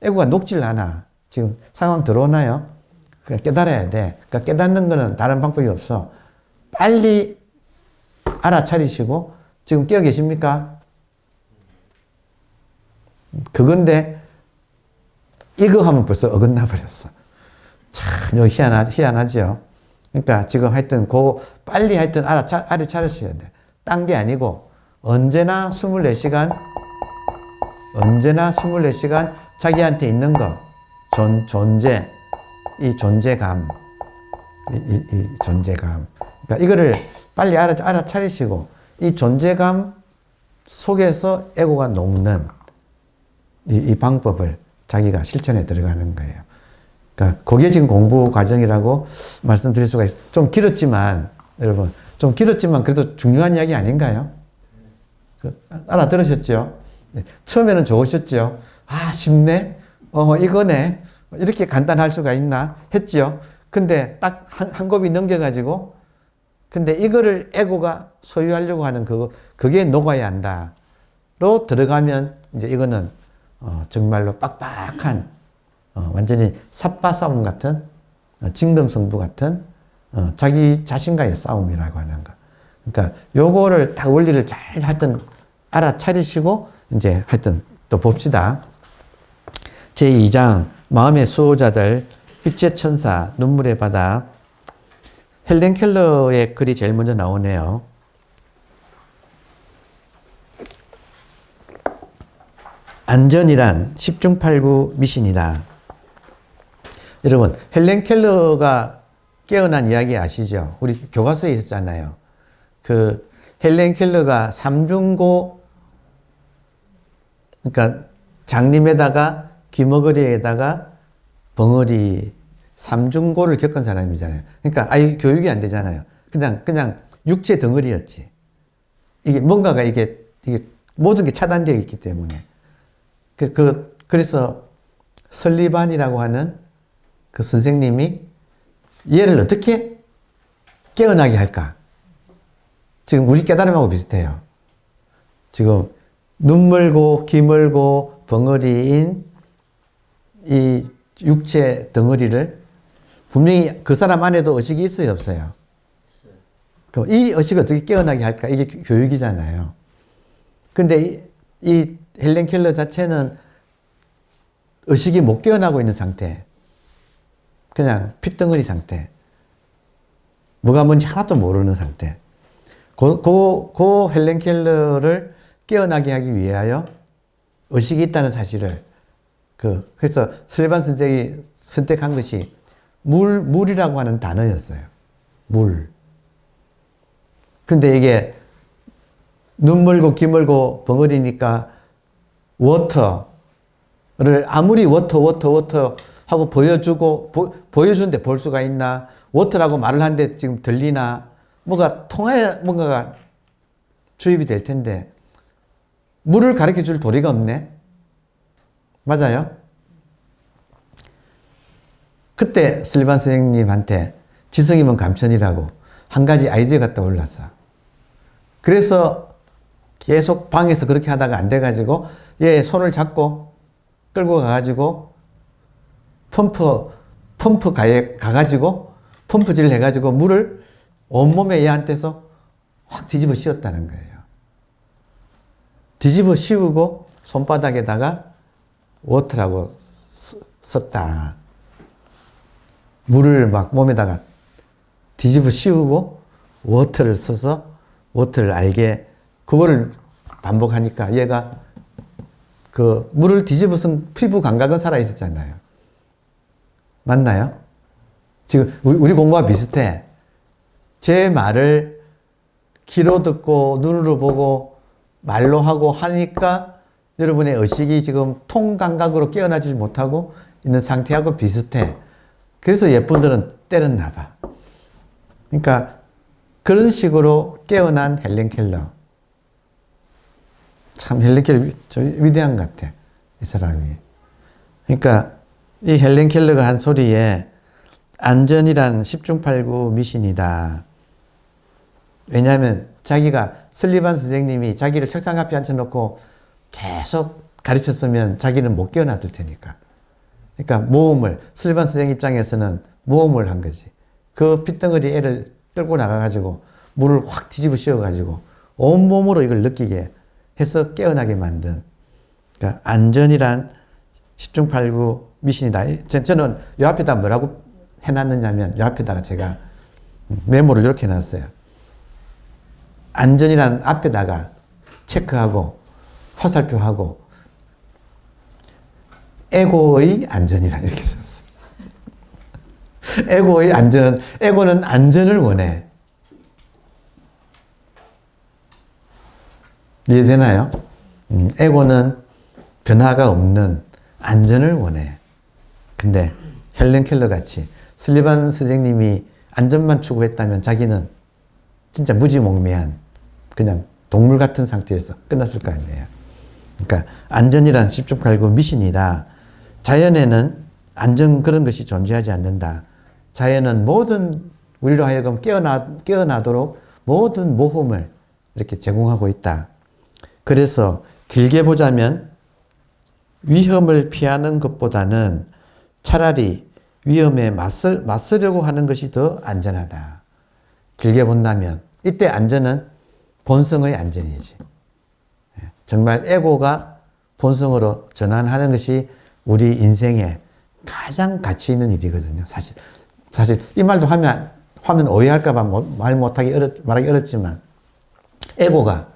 에고가 녹질 않아. 지금 상황 들어오나요? 그러니까 깨달아야 돼. 그러니까 깨닫는 거는 다른 방법이 없어. 빨리 알아차리시고, 지금 깨어 계십니까? 그건데, 이거 하면 벌써 어긋나 버렸어. 참, 여기 희한하죠? 그러니까 지금 하여튼, 빨리 하여튼 알아차리셔야 돼. 딴 게 아니고, 언제나 24시간 자기한테 있는 거, 존재, 이 존재감, 이 존재감. 그러니까 이거를 빨리 알아차리시고, 이 존재감 속에서 에고가 녹는 이 방법을 자기가 실천에 들어가는 거예요. 그러니까 그게 지금 공부 과정이라고 말씀드릴 수가 있어요. 좀 길었지만, 여러분, 좀 길었지만 그래도 중요한 이야기 아닌가요? 알아들으셨죠? 처음에는 좋으셨죠? 아, 쉽네? 이거네? 이렇게 간단할 수가 있나? 했죠? 근데 딱 한 곱이 넘겨가지고, 근데 이거를 에고가 소유하려고 하는 그게 녹아야 한다로 들어가면, 이제 이거는, 정말로 빡빡한, 완전히 삿바싸움 같은, 징검승부 같은, 자기 자신과의 싸움이라고 하는 거. 그러니까 요거를 딱 원리를 잘 하여튼 알아차리시고, 이제 하여튼 또 봅시다. 제2장, 마음의 수호자들, 빛의 천사, 눈물의 바다. 헬렌 켈러의 글이 제일 먼저 나오네요. 안전이란 10중 8구 미신이다. 여러분, 헬렌 켈러가 깨어난 이야기 아시죠? 우리 교과서에 있었잖아요. 그 헬렌 켈러가 삼중고, 그러니까 장림에다가 귀머거리에다가 벙어리 삼중고를 겪은 사람이잖아요. 그러니까 아예 교육이 안 되잖아요. 그냥 육체 덩어리였지. 이게 뭔가가 이게 모든 게 차단되어 있기 때문에. 그래서 설리반이라고 하는 그 선생님이 얘를 어떻게 깨어나게 할까? 지금 우리 깨달음하고 비슷해요. 지금 눈 멀고 귀 멀고 벙어리인 이 육체 덩어리를 분명히 그 사람 안에도 의식이 있어요, 없어요? 그럼 이 의식을 어떻게 깨어나게 할까? 이게 교육이잖아요. 근데 이 헬렌 켈러 자체는 의식이 못 깨어나고 있는 상태. 그냥 핏덩어리 상태. 뭐가 뭔지 하나도 모르는 상태. 그 헬렌 켈러를 깨어나게 하기 위하여 의식이 있다는 사실을 그래서 설리반 선생이 선택한 것이 물이라고 하는 단어였어요. 물. 근데 이게 눈 멀고 귀 멀고 벙어리니까 워터를 아무리 워터 하고 보여주는데 볼 수가 있나? 워터라고 말을 하는데 지금 들리나? 뭐가 통해야 뭔가가 주입이 될 텐데 물을 가르쳐 줄 도리가 없네? 맞아요? 그때 설리반 선생님한테 지성이면 감천이라고 한 가지 아이디어가 떠올랐어. 그래서 계속 방에서 그렇게 하다가 안 돼가지고 얘 손을 잡고 끌고 가가지고 펌프 가에 가가지고 펌프질을 해가지고 물을 온몸에 얘한테서 확 뒤집어 씌웠다는 거예요. 뒤집어 씌우고 손바닥에다가 워터라고 썼다. 물을 막 몸에다가 뒤집어 씌우고 워터를 써서 워터를 알게 그거를 반복하니까 얘가 그 물을 뒤집어 쓴 피부 감각은 살아 있었잖아요. 맞나요? 지금 우리 공부와 비슷해. 제 말을 귀로 듣고 눈으로 보고 말로 하고 하니까 여러분의 의식이 지금 통감각으로 깨어나질 못하고 있는 상태하고 비슷해. 그래서 예쁜들은 때렸나 봐. 그러니까 그런 식으로 깨어난 헬렌 켈러. 참 헬렌 켈러 위대한 것 같아. 이 사람이. 그러니까 이 헬렌 켈러가 한 소리에 안전이란 10중 8구 미신이다. 왜냐하면 자기가 설리반 선생님이 자기를 책상 앞에 앉혀놓고 계속 가르쳤으면 자기는 못 깨어났을 테니까. 그러니까 모험을 설리반 선생님 입장에서는 모험을 한 거지. 그 핏덩어리 애를 끌고 나가가지고 물을 확 뒤집어 씌워가지고 온몸으로 이걸 느끼게 해서 깨어나게 만든. 그러니까 안전이란 10중 8구 미신이다. 저는 이 앞에다 뭐라고 해놨느냐면 이 앞에다가 제가 메모를 이렇게 해놨어요. 안전이란 앞에다가 체크하고 화살표하고 에고의 안전이란 이렇게 썼어요. 에고의 안전, 에고는 안전을 원해. 이해되나요? 에고는 변화가 없는 안전을 원해. 근데 헬렌 켈러 같이 설리반 선생님이 안전만 추구했다면 자기는 진짜 무지몽매한 그냥 동물 같은 상태에서 끝났을 거 아니에요. 그러니까 안전이란 10중 8구 미신이다. 자연에는 안전 그런 것이 존재하지 않는다. 자연은 모든 우리로 하여금 깨어나도록 모든 모험을 이렇게 제공하고 있다. 그래서 길게 보자면 위험을 피하는 것보다는 차라리 위험에 맞서려고 하는 것이 더 안전하다. 길게 본다면 이때 안전은 본성의 안전이지. 정말 에고가 본성으로 전환하는 것이 우리 인생에 가장 가치 있는 일이거든요. 사실 이 말도 하면 오해할까봐 말하기 어렵지만 에고가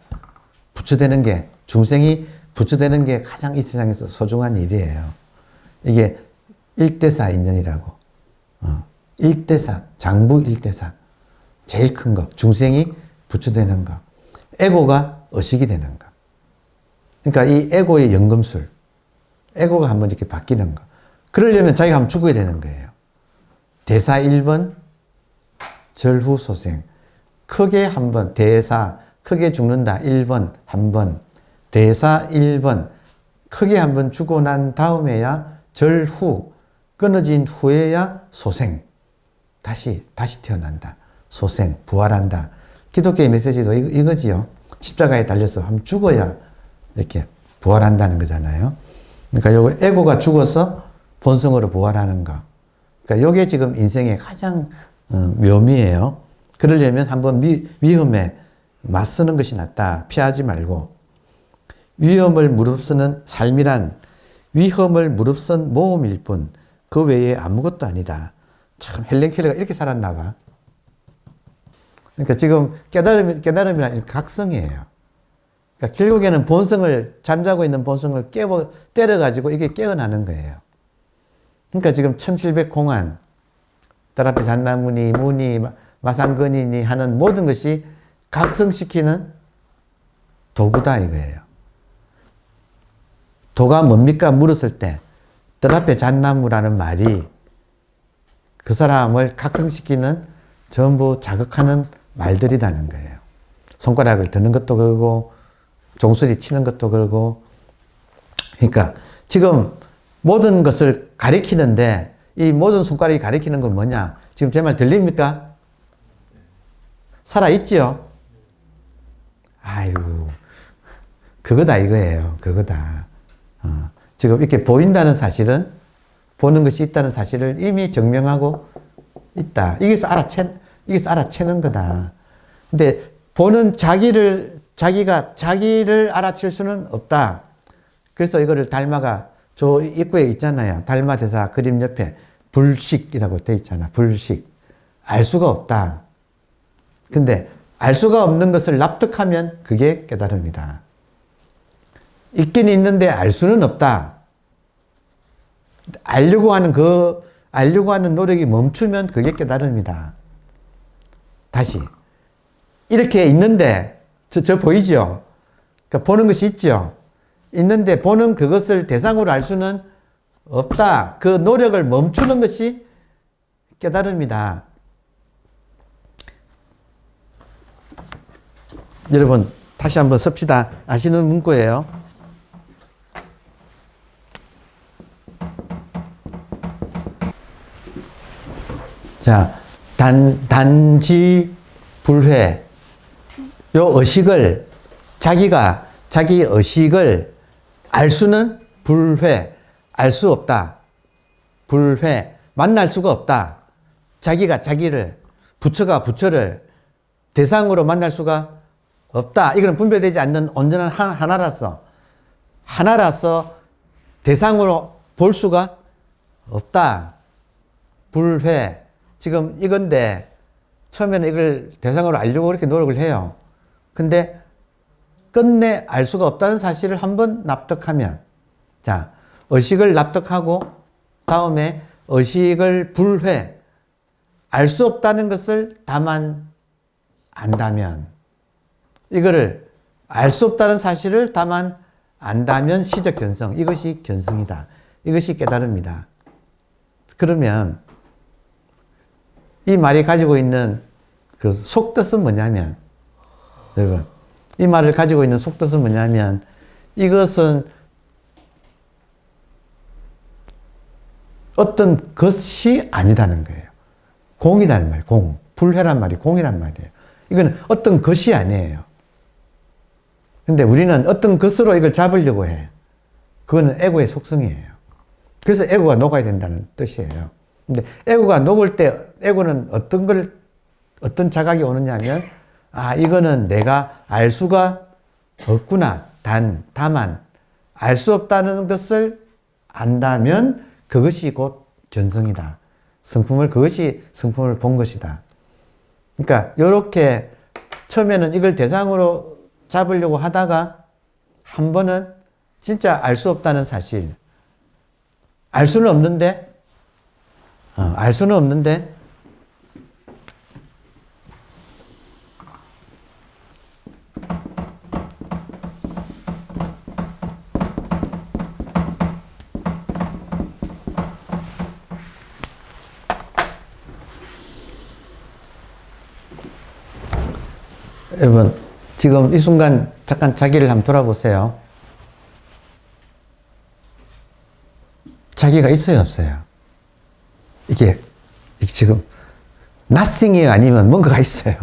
부처되는 게 중생이 부처되는 게 가장 이 세상에서 소중한 일이에요. 이게 1대4 인연이라고. 1대4 장부 1대4 제일 큰 거 중생이 부처되는 거 에고가 의식이 되는 거. 그러니까 이 에고의 연금술 에고가 한번 이렇게 바뀌는 거. 그러려면 자기가 한번 죽어야 되는 거예요. 대사 1번 절후소생 크게 한 번, 대사, 크게 죽는다 1번, 한 번, 대사 1번, 크게 한 번 죽고 난 다음에야 절후, 끊어진 후에야 소생, 다시 태어난다. 소생, 부활한다. 기독교의 메시지도 이거지요. 십자가에 달려서 한번 죽어야 이렇게 부활한다는 거잖아요. 그러니까 요거 에고가 죽어서 본성으로 부활하는 거. 그러니까 요게 지금 인생의 가장 묘미예요. 그러려면 한번 위험에 맞서는 것이 낫다. 피하지 말고. 위험을 무릅쓰는 삶이란 위험을 무릅쓴 모험일 뿐 그 외에 아무것도 아니다. 참 헬렌 켈러가 이렇게 살았나 봐. 그러니까 지금 깨달음이란 각성이에요. 그러니까 결국에는 본성을, 잠자고 있는 본성을 때려가지고 이게 깨어나는 거예요. 그러니까 지금 1700공안, 달 앞에 잣나무니, 무니, 마상근이니 하는 모든 것이 각성시키는 도구다 이거예요. 도가 뭡니까? 물었을 때, 들 앞에 잣나무라는 말이 그 사람을 각성시키는 전부 자극하는 말들이라는 거예요. 손가락을 드는 것도 그러고, 종소리 치는 것도 그러고. 그러니까 지금 모든 것을 가리키는데 이 모든 손가락이 가리키는 건 뭐냐? 지금 제 말 들립니까? 살아있지요? 아이고, 그거다 이거예요. 그거다. 지금 이렇게 보인다는 사실은, 보는 것이 있다는 사실을 이미 증명하고 있다. 이게서 알아채는 거다. 근데 보는 자기가 자기를 알아챌 수는 없다. 그래서 이거를 달마가 저 입구에 있잖아요. 달마 대사 그림 옆에 불식이라고 돼 있잖아. 불식. 알 수가 없다. 근데 알 수가 없는 것을 납득하면 그게 깨달음이다. 있긴 있는데 알 수는 없다. 알려고 하는 노력이 멈추면 그게 깨달음이다. 다시. 이렇게 있는데, 저 보이죠? 그러니까 보는 것이 있죠? 있는데 보는 그것을 대상으로 알 수는 없다. 그 노력을 멈추는 것이 깨달음이다. 여러분, 다시 한번 씁시다. 아시는 문구예요. 자, 단지 불회. 요 의식을, 자기 의식을 알 수는 불회. 알 수 없다. 불회. 만날 수가 없다. 자기가 자기를, 부처가 부처를 대상으로 만날 수가 없다. 이거는 분별되지 않는 온전한 하나라서 대상으로 볼 수가 없다. 불회. 지금 이건데 처음에는 이걸 대상으로 알려고 그렇게 노력을 해요. 근데 끝내 알 수가 없다는 사실을 한번 납득하면, 자, 의식을 납득하고 다음에 의식을 불회, 알 수 없다는 것을 다만 안다면, 이거를 알 수 없다는 사실을 다만 안다면 시적 견성, 이것이 견성이다. 이것이 깨달음이다. 그러면 이 말이 가지고 있는 그 속뜻은 뭐냐면, 여러분, 이 말을 가지고 있는 속뜻은 뭐냐면, 이것은 어떤 것이 아니다는 거예요. 공이라는 말, 공. 불회란 말이 공이란 말이에요. 이거는 어떤 것이 아니에요. 근데 우리는 어떤 것으로 이걸 잡으려고 해. 그거는 에고의 속성이에요. 그래서 에고가 녹아야 된다는 뜻이에요. 근데 에고가 녹을 때, 에고는 어떤 자각이 오느냐면, 아, 이거는 내가 알 수가 없구나. 다만, 알 수 없다는 것을 안다면 그것이 곧 견성이다. 그것이 성품을 본 것이다. 그러니까, 요렇게 처음에는 이걸 대상으로 잡으려고 하다가 한 번은 진짜 알 수 없다는 사실. 알 수는 없는데, 여러분, 지금 이 순간 잠깐 자기를 한번 돌아보세요. 자기가 있어요, 없어요? 이게 지금 nothing이에요, 아니면 뭔가가 있어요?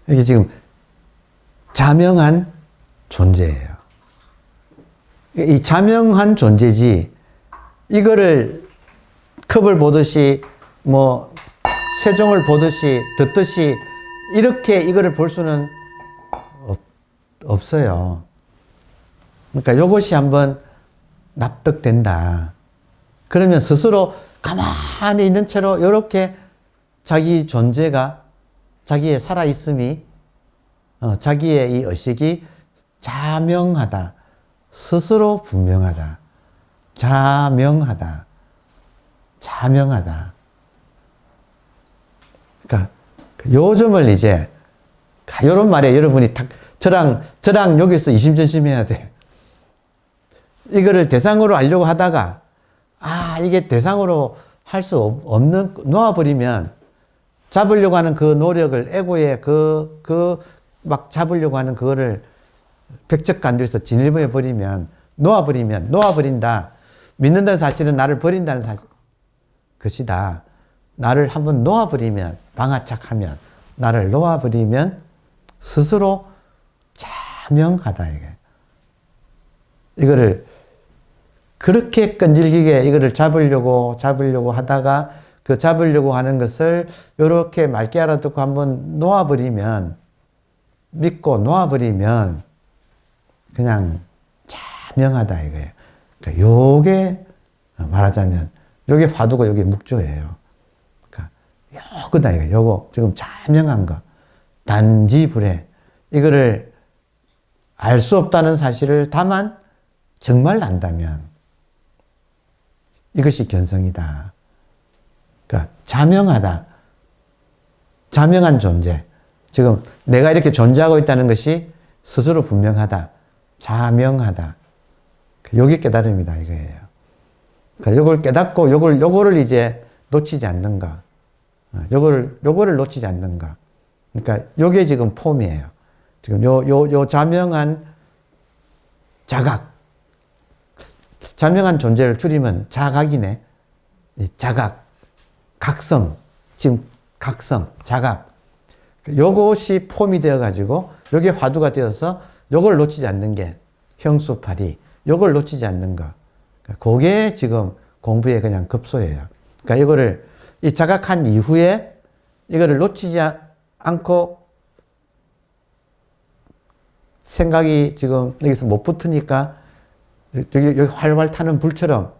이게 지금 자명한 존재예요. 이 자명한 존재지, 이거를 컵을 보듯이, 뭐, 세종을 보듯이, 듣듯이, 이렇게 이거를 볼 수는 없어요. 그러니까 이것이 한번 납득된다. 그러면 스스로 가만히 있는 채로 이렇게 자기 존재가, 자기의 살아있음이, 자기의 이 의식이 자명하다. 스스로 분명하다. 자명하다. 자명하다. 그러니까 요점을 이제 이런 말에 여러분이 저랑 여기서 이심전심해야 돼. 이거를 대상으로 하려고 하다가 이게 대상으로 할 수 없는, 놓아버리면 잡으려고 하는 그 노력을, 에고의 막 잡으려고 하는 그거를 백척간두에서 진일보해버리면, 놓아버린다. 믿는다는 사실은 나를 버린다는 것이다. 나를 한번 놓아버리면, 방아착하면, 나를 놓아버리면 스스로 자명하다, 이게. 이거를 그렇게 끈질기게 이거를 잡으려고 하다가 그 잡으려고 하는 것을 이렇게 맑게 알아듣고 한번 놓아버리면, 믿고 놓아버리면 그냥 자명하다, 이거예요. 그러니까 요게 말하자면 요게 화두고 요게 묵조예요. 그러니까 요거다, 이거. 요거 지금 자명한 거. 단지불에 이거를 알 수 없다는 사실을 다만 정말 안다면 이것이 견성이다. 그러니까 자명하다. 자명한 존재. 지금 내가 이렇게 존재하고 있다는 것이 스스로 분명하다. 자명하다. 요게 깨달음이다, 이거예요. 그러니까 요걸 깨닫고 요거를 이제 놓치지 않는가. 요거를 놓치지 않는가. 그러니까 요게 지금 폼이에요. 지금 요 자명한 자각. 자명한 존재를 줄이면 자각이네. 자각. 각성. 지금 각성. 자각. 요것이 폼이 되어가지고 요게 화두가 되어서 요걸 놓치지 않는 게 형수팔이. 요걸 놓치지 않는 거. 그게 지금 공부의 그냥 급소예요. 그러니까 이거를 이 자각한 이후에 이거를 놓치지 않고 생각이 지금 여기서 못 붙으니까 여기 활활 타는 불처럼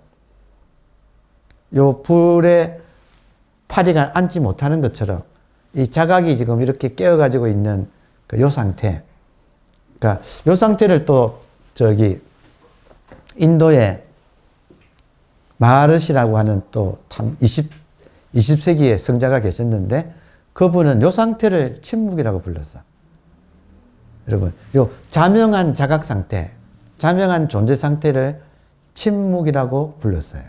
요 불에 파리가 앉지 못하는 것처럼 이 자각이 지금 이렇게 깨어가지고 있는 요 상태. 그러니까 요 상태를 또 인도의 마하르시라고 하는 또 참 20세기의 성자가 계셨는데 그분은 요 상태를 침묵이라고 불렀어. 여러분, 요 자명한 자각 상태, 자명한 존재 상태를 침묵이라고 불렀어요.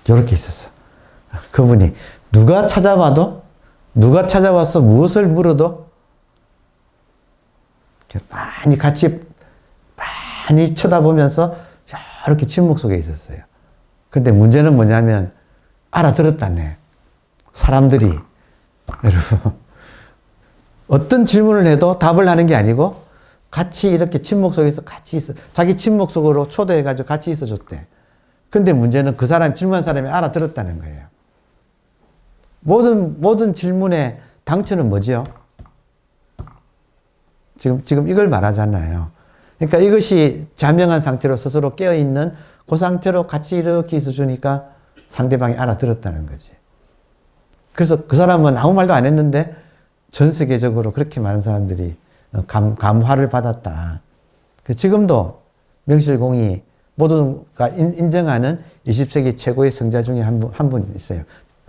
요렇게 있었어. 그분이 누가 찾아와서 무엇을 물어도 많이 쳐다보면서 저렇게 침묵 속에 있었어요. 근데 문제는 뭐냐면 알아들었다네. 사람들이. 여러분, 어떤 질문을 해도 답을 하는 게 아니고 같이 이렇게 침묵 속에서 같이 있어. 자기 침묵 속으로 초대해가지고 같이 있어줬대. 근데 문제는 그 사람, 질문한 사람이 알아들었다는 거예요. 모든 질문의 당처는 뭐지요? 지금 이걸 말하잖아요. 그러니까 이것이 자명한 상태로 스스로 깨어있는 그 상태로 같이 이렇게 있어주니까 상대방이 알아들었다는 거지. 그래서 그 사람은 아무 말도 안 했는데 전 세계적으로 그렇게 많은 사람들이 감화를 받았다. 지금도 명실공히 모두가 인정하는 20세기 최고의 성자 중에 한 분 있어요.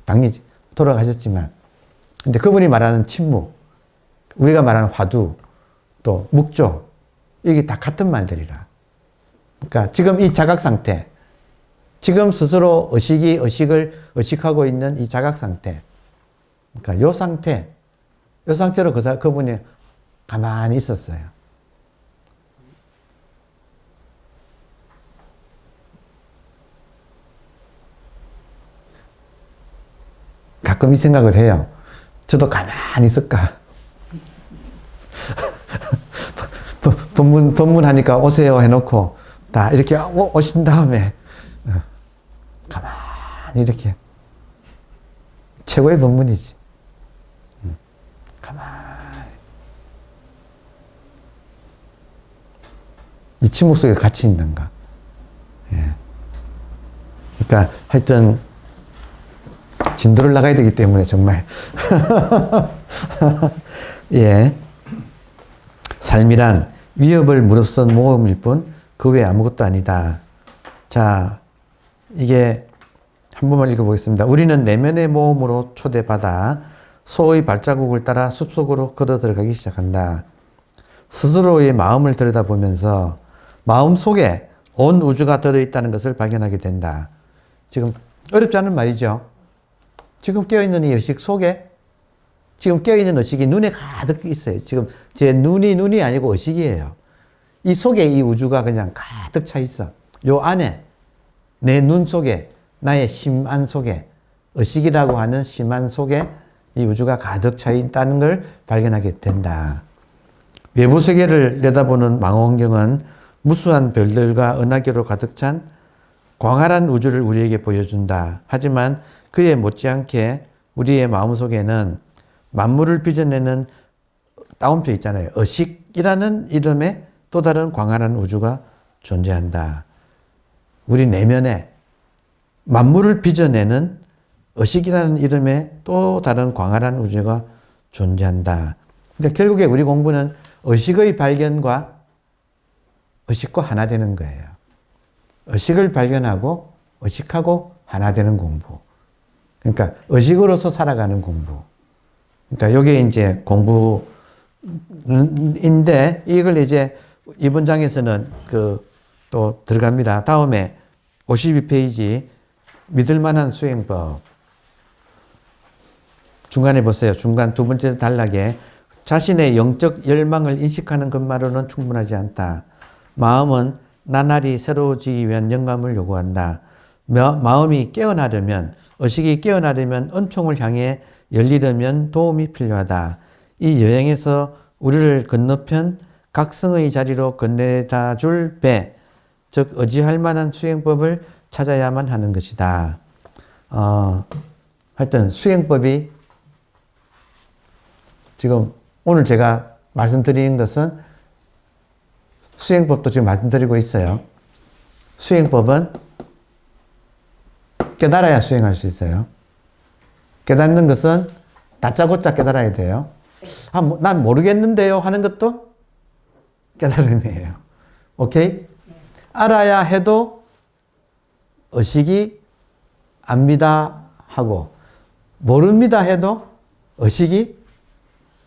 당연히 돌아가셨지만. 근데 그분이 말하는 침묵, 우리가 말하는 화두, 또 묵조, 이게 다 같은 말들이라. 그러니까 지금 이 자각 상태, 지금 스스로 의식을 의식하고 있는 이 자각 상태. 그러니까 요 상태로 그분이 가만히 있었어요. 가끔 이 생각을 해요. 저도 가만히 있을까? 법문하니까 오세요 해놓고 다 이렇게 오신 다음에 가만히 이렇게 최고의 법문이지. 가만히 이 침묵 속에 같이 있는가. 예. 그러니까 하여튼 진도를 나가야 되기 때문에 정말 예. 삶이란 위협을 무릅쓴 모험일 뿐 그 외에 아무것도 아니다. 자, 이게 한 번만 읽어보겠습니다. 우리는 내면의 모험으로 초대받아 소의 발자국을 따라 숲속으로 걸어 들어가기 시작한다. 스스로의 마음을 들여다보면서 마음 속에 온 우주가 들어있다는 것을 발견하게 된다. 지금 어렵지 않은 말이죠. 지금 깨어있는 이 의식 속에 지금 깨어있는 의식이 눈에 가득 있어요. 지금 제 눈이 아니고 의식이에요. 이 속에 이 우주가 그냥 가득 차 있어. 요 안에 내 눈 속에 나의 심안 속에 의식이라고 하는 심안 속에 이 우주가 가득 차 있다는 걸 발견하게 된다. 외부 세계를 내다보는 망원경은 무수한 별들과 은하계로 가득 찬 광활한 우주를 우리에게 보여준다. 하지만 그에 못지않게 우리의 마음속에는 만물을 빚어내는 따옴표 있잖아요. 의식이라는 이름의 또 다른 광활한 우주가 존재한다. 우리 내면에 만물을 빚어내는 의식이라는 이름의 또 다른 광활한 우주가 존재한다. 근데 결국에 우리 공부는 의식의 발견과 의식과 하나 되는 거예요. 의식을 발견하고 의식하고 하나 되는 공부. 그러니까 의식으로서 살아가는 공부. 그러니까 이게 이제 공부인데 이걸 이제 이번 장에서는 또 들어갑니다. 다음에 52페이지 믿을만한 수행법. 중간에 보세요. 중간 두 번째 단락에 자신의 영적 열망을 인식하는 것만으로는 충분하지 않다. 마음은 나날이 새로워지기 위한 영감을 요구한다. 마음이 깨어나려면 의식이 깨어나려면 은총을 향해 열리려면 도움이 필요하다. 이 여행에서 우리를 건너편 각성의 자리로 건네다 줄 배, 즉 의지할 만한 수행법을 찾아야만 하는 것이다. 하여튼 수행법이 지금 오늘 제가 말씀드리는 것은 수행법도 지금 말씀드리고 있어요. 수행법은 깨달아야 수행할 수 있어요. 깨닫는 것은 다짜고짜 깨달아야 돼요. 난 모르겠는데요 하는 것도 깨달음이에요. 오케이? 알아야 해도 의식이 압니다 하고 모릅니다 해도 의식이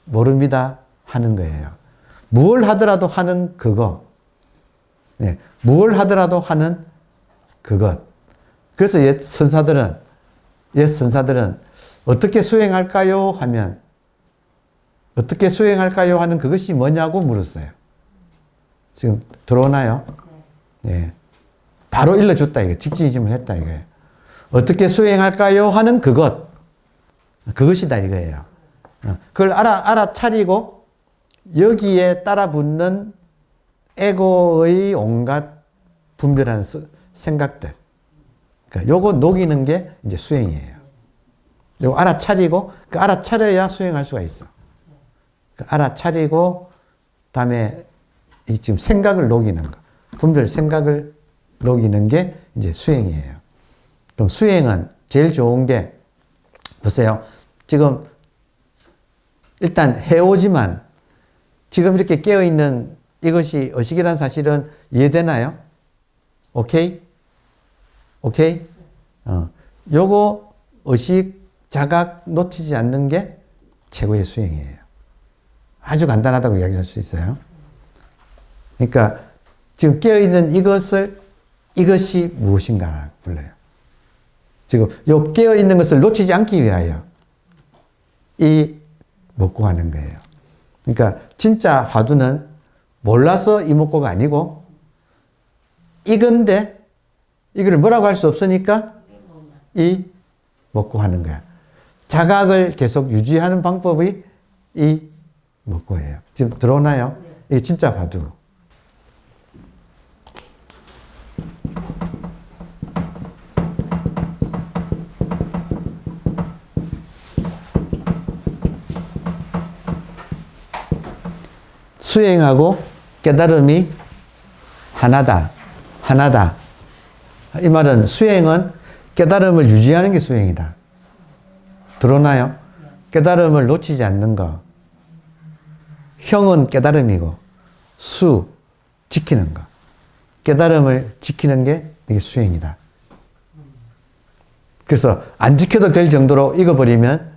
모릅니다 하는 거예요. 무엇을 하더라도 하는 그거. 네, 무엇을 하더라도 하는 그것. 그래서 옛 선사들은 어떻게 수행할까요? 하면 어떻게 수행할까요? 하는 그것이 뭐냐고 물었어요. 지금 들어오나요? 네. 바로 일러줬다 이거. 직진이심을 했다 이거예요. 어떻게 수행할까요? 하는 그것. 그것이다 이거예요. 그걸 알아차리고 여기에 따라붙는 에고의 온갖 분별하는 생각들. 그러니까 요거 녹이는 게 이제 수행이에요. 요거 알아차리고, 그 알아차려야 수행할 수가 있어. 그 알아차리고, 다음에 이 지금 생각을 녹이는 거. 분별 생각을 녹이는 게 이제 수행이에요. 그럼 수행은 제일 좋은 게, 보세요. 지금 일단 해오지만 지금 이렇게 깨어있는 이것이 의식이라는 사실은 이해되나요? 오케이? 오케이? 요거 의식, 자각 놓치지 않는 게 최고의 수행이에요. 아주 간단하다고 이야기할 수 있어요. 그러니까 지금 깨어있는 이것을 이것이 무엇인가 불러요. 지금 요 깨어있는 것을 놓치지 않기 위하여 이 먹고 하는 거예요. 그러니까 진짜 화두는 몰라서 이 먹고가 아니고 이건데 이걸 뭐라고 할 수 없으니까 이 먹고 하는 거야. 자각을 계속 유지하는 방법이 이 먹고예요. 지금 들어오나요? 이게 진짜 화두. 수행하고 깨달음이 하나다. 하나다. 이 말은 수행은 깨달음을 유지하는 게 수행이다. 들어오나요? 깨달음을 놓치지 않는 거. 형은 깨달음이고 수, 지키는 거. 깨달음을 지키는 게 이게 수행이다. 그래서 안 지켜도 될 정도로 익어버리면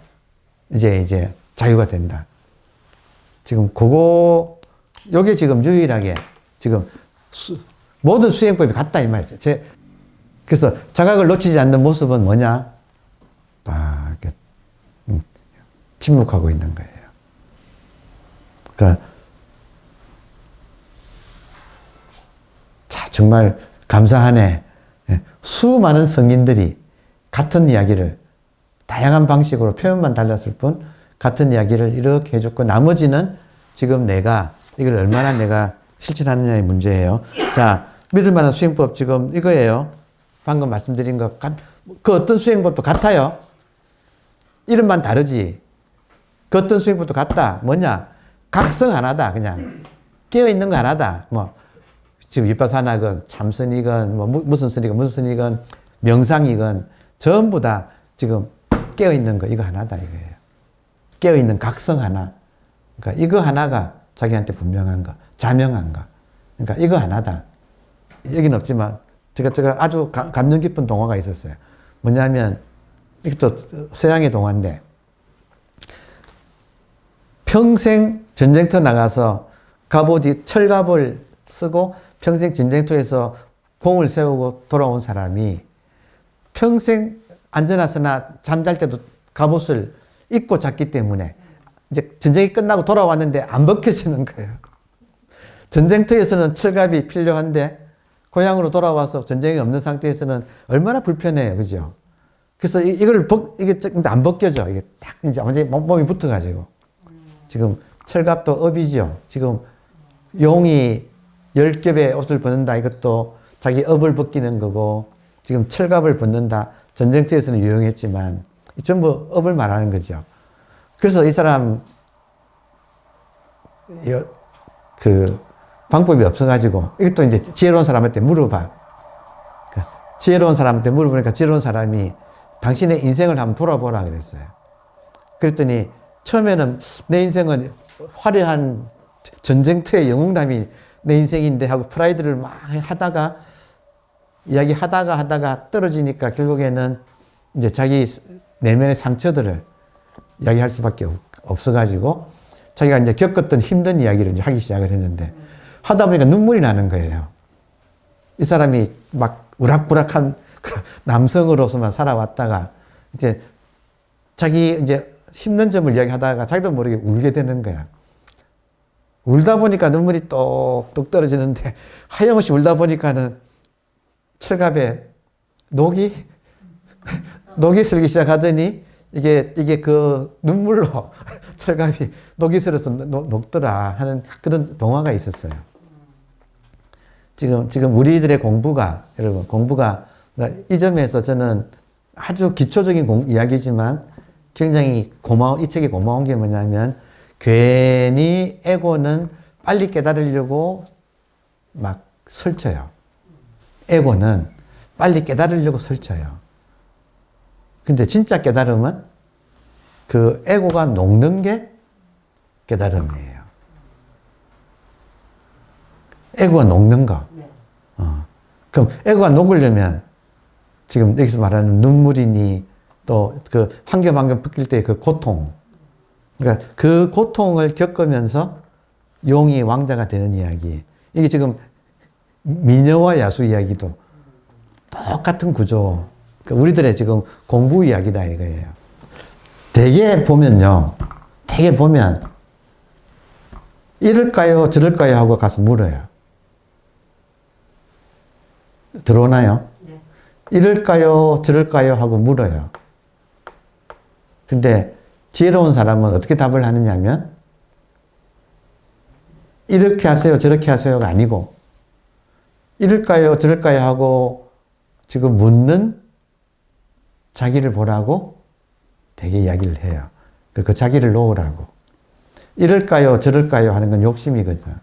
이제 자유가 된다. 지금 요게 지금 유일하게 지금 모든 수행법이 같다 이 말이죠. 그래서 자각을 놓치지 않는 모습은 뭐냐? 이렇게 침묵하고 있는 거예요. 그러니까 자, 정말 감사하네. 수많은 성인들이 같은 이야기를 다양한 방식으로 표현만 달랐을 뿐 같은 이야기를 이렇게 해줬고 나머지는 지금 이걸 얼마나 내가 실천하느냐의 문제예요. 자, 믿을 만한 수행법 지금 이거예요. 방금 말씀드린 것, 그 어떤 수행법도 같아요. 이름만 다르지. 그 어떤 수행법도 같다. 뭐냐? 각성 하나다. 그냥 깨어있는 거 하나다. 지금 위파사나건 참선이건 무슨 선이건 명상이건 전부 다 지금 깨어있는 거 이거 하나다 이거예요. 깨어있는 각성 하나. 그러니까 이거 하나가 자기한테 분명한 거, 자명한 거. 그러니까 이거 하나다. 여기는 없지만 제가 아주 감명 깊은 동화가 있었어요. 뭐냐면 이것도 서양의 동화인데 평생 전쟁터 나가서 철갑을 쓰고 평생 전쟁터에서 공을 세우고 돌아온 사람이 평생 앉아나서나 잠잘 때도 갑옷을 입고 잤기 때문에 이제 전쟁이 끝나고 돌아왔는데 안 벗겨지는 거예요. 전쟁터에서는 철갑이 필요한데 고향으로 돌아와서 전쟁이 없는 상태에서는 얼마나 불편해요. 그죠? 그래서 이게 안 벗겨져. 이게 딱 이제 완전히 몸이 붙어가지고. 지금 철갑도 업이죠. 지금 용이 10겹의 옷을 벗는다. 이것도 자기 업을 벗기는 거고 지금 철갑을 벗는다. 전쟁터에서는 유용했지만 전부 업을 말하는 거죠. 그래서 이 사람 방법이 없어가지고 이것도 이제 지혜로운 사람한테 물어봐. 지혜로운 사람한테 물어보니까 지혜로운 사람이 당신의 인생을 한번 돌아보라 그랬어요. 그랬더니 처음에는 내 인생은 화려한 전쟁터의 영웅담이 내 인생인데 하고 프라이드를 막 하다가 이야기하다가 떨어지니까 결국에는 이제 자기 내면의 상처들을 이야기할 수밖에 없어가지고 자기가 이제 겪었던 힘든 이야기를 이제 하기 시작을 했는데 하다 보니까 눈물이 나는 거예요. 이 사람이 막 우락부락한 남성으로서만 살아왔다가 이제 자기 이제 힘든 점을 이야기하다가 자기도 모르게 울게 되는 거야. 울다 보니까 눈물이 똑똑 떨어지는데 하염없이 울다 보니까는 철갑에 녹이 슬기 시작하더니 이게 그 눈물로 철갑이 녹이 슬어서 녹더라 하는 그런 동화가 있었어요. 지금 우리들의 여러분, 이 점에서 저는 아주 기초적인 이야기지만 굉장히 이 책이 고마운 게 뭐냐면 괜히 에고는 빨리 깨달으려고 막 설쳐요. 에고는 빨리 깨달으려고 설쳐요. 근데 진짜 깨달음은 그 에고가 녹는 게 깨달음이에요. 에고가 녹는 거. 그럼 에고가 녹으려면 지금 여기서 말하는 눈물이니 또 그 한 겹 한 겹 벗길 때 그 고통. 그러니까 그 고통을 겪으면서 용이 왕자가 되는 이야기. 이게 지금 미녀와 야수 이야기도 똑같은 구조. 그러니까 우리들의 지금 공부 이야기다 이거예요. 대개 보면요. 대개 보면 이럴까요 저럴까요 하고 가서 물어요. 들어오나요? 네. 이럴까요 저럴까요 하고 물어요. 근데 지혜로운 사람은 어떻게 답을 하느냐면 이렇게 하세요 저렇게 하세요가 아니고 이럴까요 저럴까요 하고 지금 묻는 자기를 보라고 되게 이야기를 해요. 그 자기를 놓으라고. 이럴까요 저럴까요 하는 건 욕심이거든.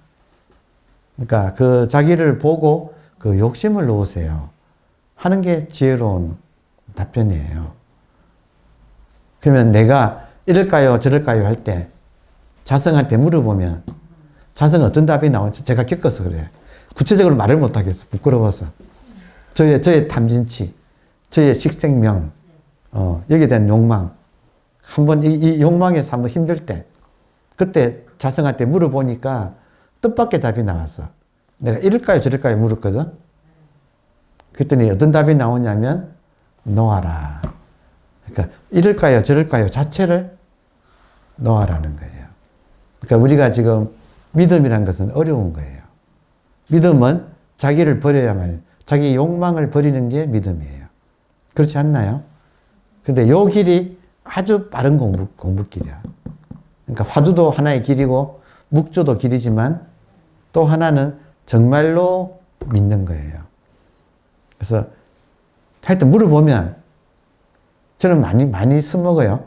그러니까 그 자기를 보고 그 욕심을 놓으세요 하는 게 지혜로운 답변이에요. 그러면 내가 이럴까요 저럴까요 할 때 자성한테 물어보면 자성은 어떤 답이 나오는지 제가 겪어서 그래요. 구체적으로 말을 못하겠어. 부끄러워서. 저의 탐진치, 저의 식생명, 여기에 대한 욕망. 한번 이 욕망에서 한번 힘들 때, 그때 자성한테 물어보니까 뜻밖의 답이 나왔어. 내가 이럴까요 저럴까요 물었거든. 그랬더니 어떤 답이 나오냐면 놓아라. 그러니까 이럴까요 저럴까요 자체를 놓아라는 거예요. 그러니까 우리가 지금 믿음이란 것은 어려운 거예요. 믿음은 자기를 버려야만, 자기 욕망을 버리는 게 믿음이에요. 그렇지 않나요? 근데 요 길이 아주 빠른 공부길이야. 그러니까 화두도 하나의 길이고 묵조도 길이지만 또 하나는 정말로 믿는 거예요. 그래서 하여튼 물어보면 저는 많이 써먹어요.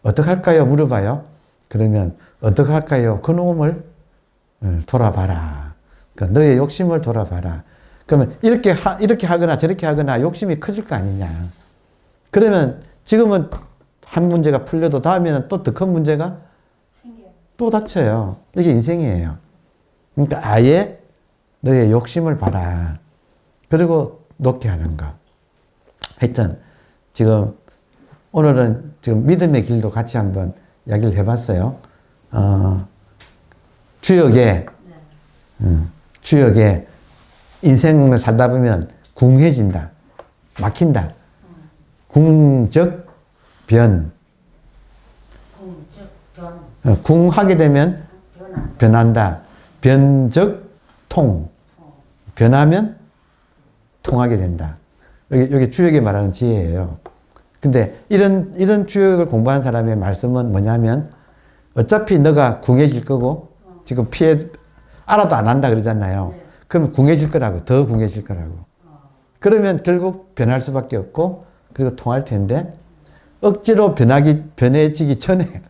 어떡할까요? 물어봐요. 그러면 어떡할까요? 그놈을 돌아봐라. 그러니까 너의 욕심을 돌아봐라. 그러면 이렇게 하거나 저렇게 하거나 욕심이 커질 거 아니냐. 그러면 지금은 한 문제가 풀려도 다음에는 또 더 큰 문제가 또 닥쳐요. 이게 인생이에요. 그러니까 아예 너의 욕심을 봐라. 그리고 놓게 하는 거. 하여튼 지금 오늘은 지금 믿음의 길도 같이 한번 이야기를 해봤어요. 주역에 인생을 살다 보면 궁해진다. 막힌다. 궁적 변. 궁하게 되면 변한다. 변적 통. 변하면 통하게 된다. 여기 주역이 말하는 지혜예요. 근데 이런 주역을 공부하는 사람의 말씀은 뭐냐면 어차피 너가 궁해질 거고 지금 알아도 안 한다 그러잖아요. 그러면 궁해질 거라고. 더 궁해질 거라고. 그러면 결국 변할 수밖에 없고 그리고 통할 텐데 억지로 변해지기 전에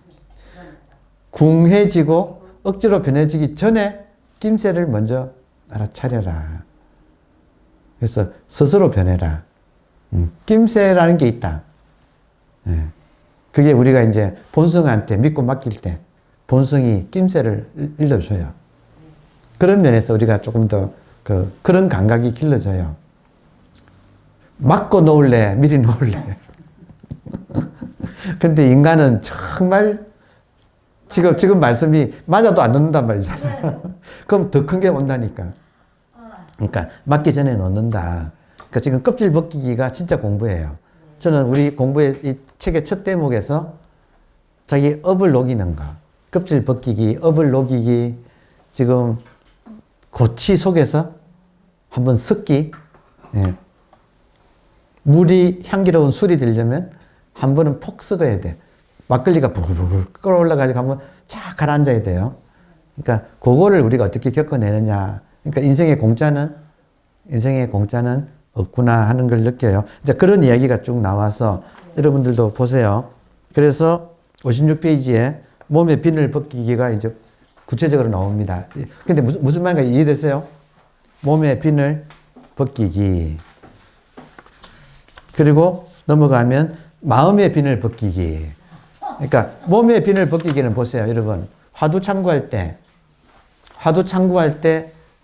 궁해지고 억지로 변해지기 전에 낌새를 먼저 알아차려라. 그래서 스스로 변해라. 낌새라는 게 있다. 그게 우리가 이제 본성한테 믿고 맡길 때 본성이 낌새를 일러줘요. 그런 면에서 우리가 조금 더 그런 감각이 길러져요. 맞고 놓을래, 미리 놓을래. 근데 인간은 정말 지금 말씀이 맞아도 안 놓는단 말이잖아요. 그럼 더 큰 게 온다니까. 그러니까 맞기 전에 놓는다. 그러니까 지금 껍질 벗기기가 진짜 공부예요. 저는 우리 공부의 이 책의 첫 대목에서 자기 업을 녹이는 거, 껍질 벗기기, 업을 녹이기, 지금 고치 속에서 한번 섞기, 물이 향기로운 술이 되려면 한 번은 폭 섞어야 돼. 막걸리가 부글부글 끓어올라가지고 한번 쫙 가라앉아야 돼요. 그러니까 그거를 우리가 어떻게 겪어내느냐. 그러니까 인생의 공짜는 없구나 하는 걸 느껴요. 이제 그런 이야기가 쭉 나와서 여러분들도 보세요. 그래서 56페이지에 몸의 비늘 벗기기가 이제 구체적으로 나옵니다. 근데 무슨 말인가 이해되세요? 몸의 비늘 벗기기. 그리고 넘어가면 마음의 비늘 벗기기. 그러니까 몸의 비늘 벗기기는 보세요, 여러분. 화두 창구할 때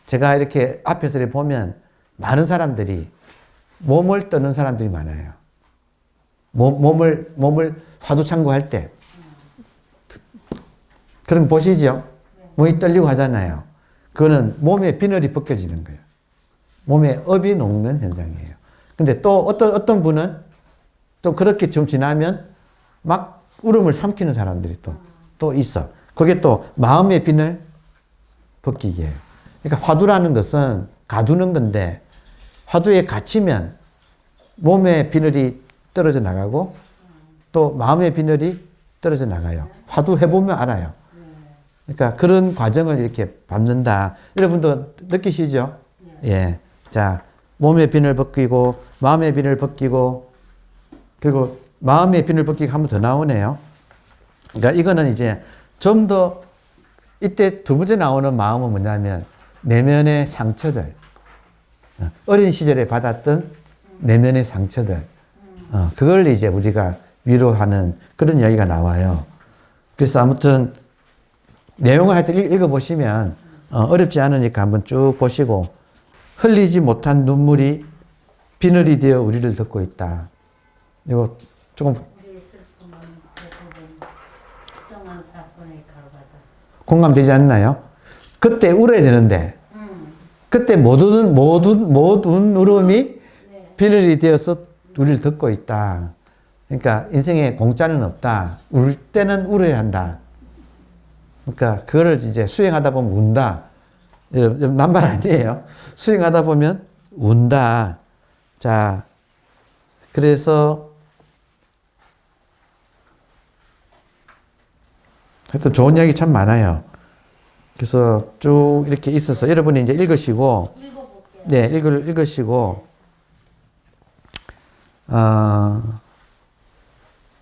제가 이렇게 앞에서 이렇게 보면 많은 사람들이 몸을 떠는 사람들이 많아요. 몸을 화두 창구할 때. 그럼 보시죠. 몸이 떨리고 하잖아요. 그거는 몸의 비늘이 벗겨지는 거예요. 몸에 업이 녹는 현상이에요. 근데 또 어떤 분은 또 그렇게 좀 지나면 막 울음을 삼키는 사람들이 또 있어. 그게 또 마음의 비늘 벗기기예요. 그러니까 화두라는 것은 가두는 건데 화두에 갇히면 몸의 비늘이 떨어져 나가고 또 마음의 비늘이 떨어져 나가요. 화두 해보면 알아요. 그러니까 그런 과정을 이렇게 밟는다. 여러분도 느끼시죠? 예. 자, 몸의 비늘 벗기고 마음의 비늘 벗기고 그리고 마음의 비늘 벗기고 한 번 더 나오네요. 그러니까 이거는 이제 좀 더 이때 두 번째 나오는 마음은 뭐냐면 내면의 상처들. 어린 시절에 받았던 내면의 상처들. 그걸 이제 우리가 위로하는 그런 이야기가 나와요. 그래서 아무튼 내용을 하여튼 읽어보시면 어렵지 않으니까 한번 쭉 보시고 흘리지 못한 눈물이 비늘이 되어 우리를 덮고 있다. 이거 조금 공감되지 않나요? 그때 울어야 되는데 그때 못 운 울음이 비늘이 되어서 우리를 덮고 있다. 그러니까 인생에 공짜는 없다. 울 때는 울어야 한다. 그러니까 그거를 이제 수행하다 보면 운다. 남말 아니에요. 수행하다 보면 운다. 자, 그래서 하여튼 좋은 이야기 참 많아요. 그래서 쭉 이렇게 있어서 여러분이 이제 읽으시고, 네, 읽으시고,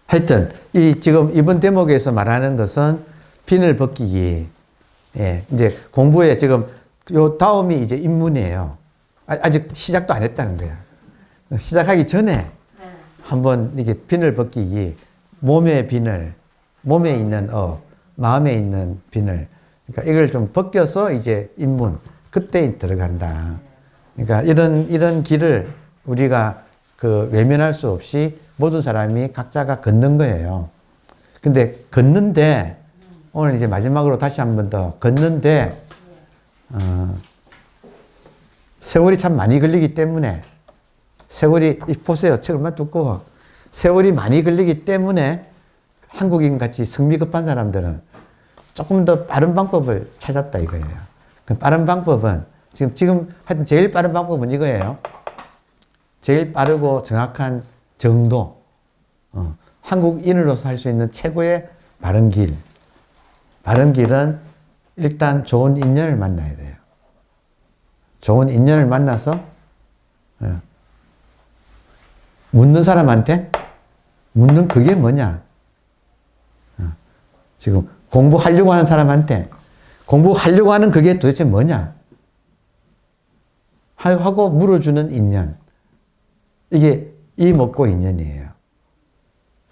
하여튼 이 지금 이번 대목에서 말하는 것은 비늘 벗기기. 예, 이제 공부에 지금 요 다음이 이제 입문이에요. 아직 시작도 안 했다는 거야. 시작하기 전에 한번 이게 비늘 벗기기, 몸의 비늘, 몸에 있는 마음에 있는 비늘. 그러니까 이걸 좀 벗겨서 이제 입문, 그때 들어간다. 그러니까 이런 길을 우리가 외면할 수 없이 모든 사람이 각자가 걷는 거예요. 근데 걷는데, 오늘 이제 마지막으로 다시 한 번 더 걷는데, 세월이 참 많이 걸리기 때문에, 세월이, 보세요. 책 얼마나 두꺼워. 세월이 많이 걸리기 때문에 한국인 같이 성미 급한 사람들은 조금 더 빠른 방법을 찾았다 이거예요. 그 빠른 방법은, 지금 하여튼 제일 빠른 방법은 이거예요. 제일 빠르고 정확한 정도. 한국인으로서 할 수 있는 최고의 바른 길. 바른 길은 일단 좋은 인연을 만나야 돼요. 좋은 인연을 만나서 묻는 사람한테 묻는 그게 뭐냐? 지금 공부하려고 하는 사람한테 공부하려고 하는 그게 도대체 뭐냐? 하고 물어주는 인연. 이게 이 먹고 인연이에요.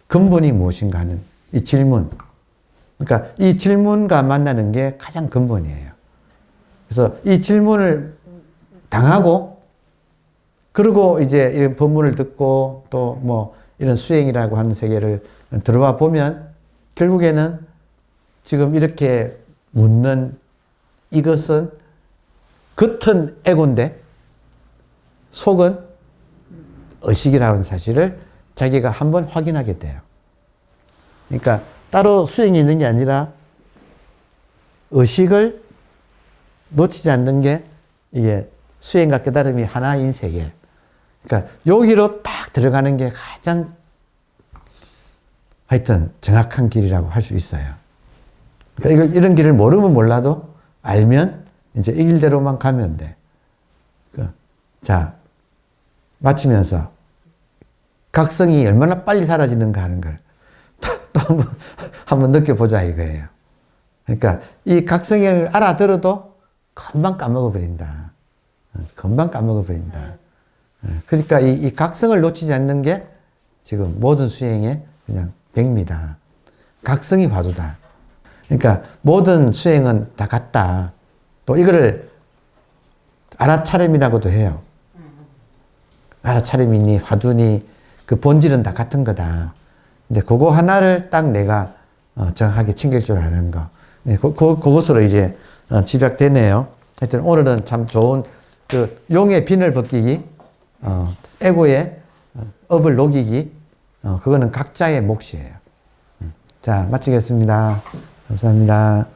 근본이 무엇인가 하는 이 질문. 그러니까 이 질문과 만나는 게 가장 근본이에요. 그래서 이 질문을 당하고 그리고 이제 이런 법문을 듣고 또 뭐 이런 수행이라고 하는 세계를 들어와 보면 결국에는 지금 이렇게 묻는 이것은 겉은 에고인데 속은 의식이라는 사실을 자기가 한번 확인하게 돼요. 그러니까 따로 수행이 있는 게 아니라 의식을 놓치지 않는 게 이게 수행과 깨달음이 하나인 세계. 그러니까 여기로 딱 들어가는 게 가장 하여튼 정확한 길이라고 할 수 있어요. 그러니까 이런 길을 모르면 몰라도 알면 이제 이 길대로만 가면 돼. 자, 마치면서 각성이 얼마나 빨리 사라지는가 하는 걸 또 한번 느껴보자 이거예요. 그러니까 이 각성을 알아들어도 금방 까먹어버린다. 금방 까먹어버린다. 그러니까 이 각성을 놓치지 않는 게 지금 모든 수행의 그냥 백미다. 각성이 화두다. 그러니까 모든 수행은 다 같다. 또 이거를 알아차림이라고도 해요. 알아차림이니 화두니 그 본질은 다 같은 거다. 근데 그거 하나를 딱 내가 정확하게 챙길 줄 아는 거. 네, 그것으로 이제 집약되네요. 하여튼 오늘은 참 좋은 그 용의 비늘 벗기기 에고의 업을 녹이기, 그거는 각자의 몫이에요. 자, 마치겠습니다. 감사합니다.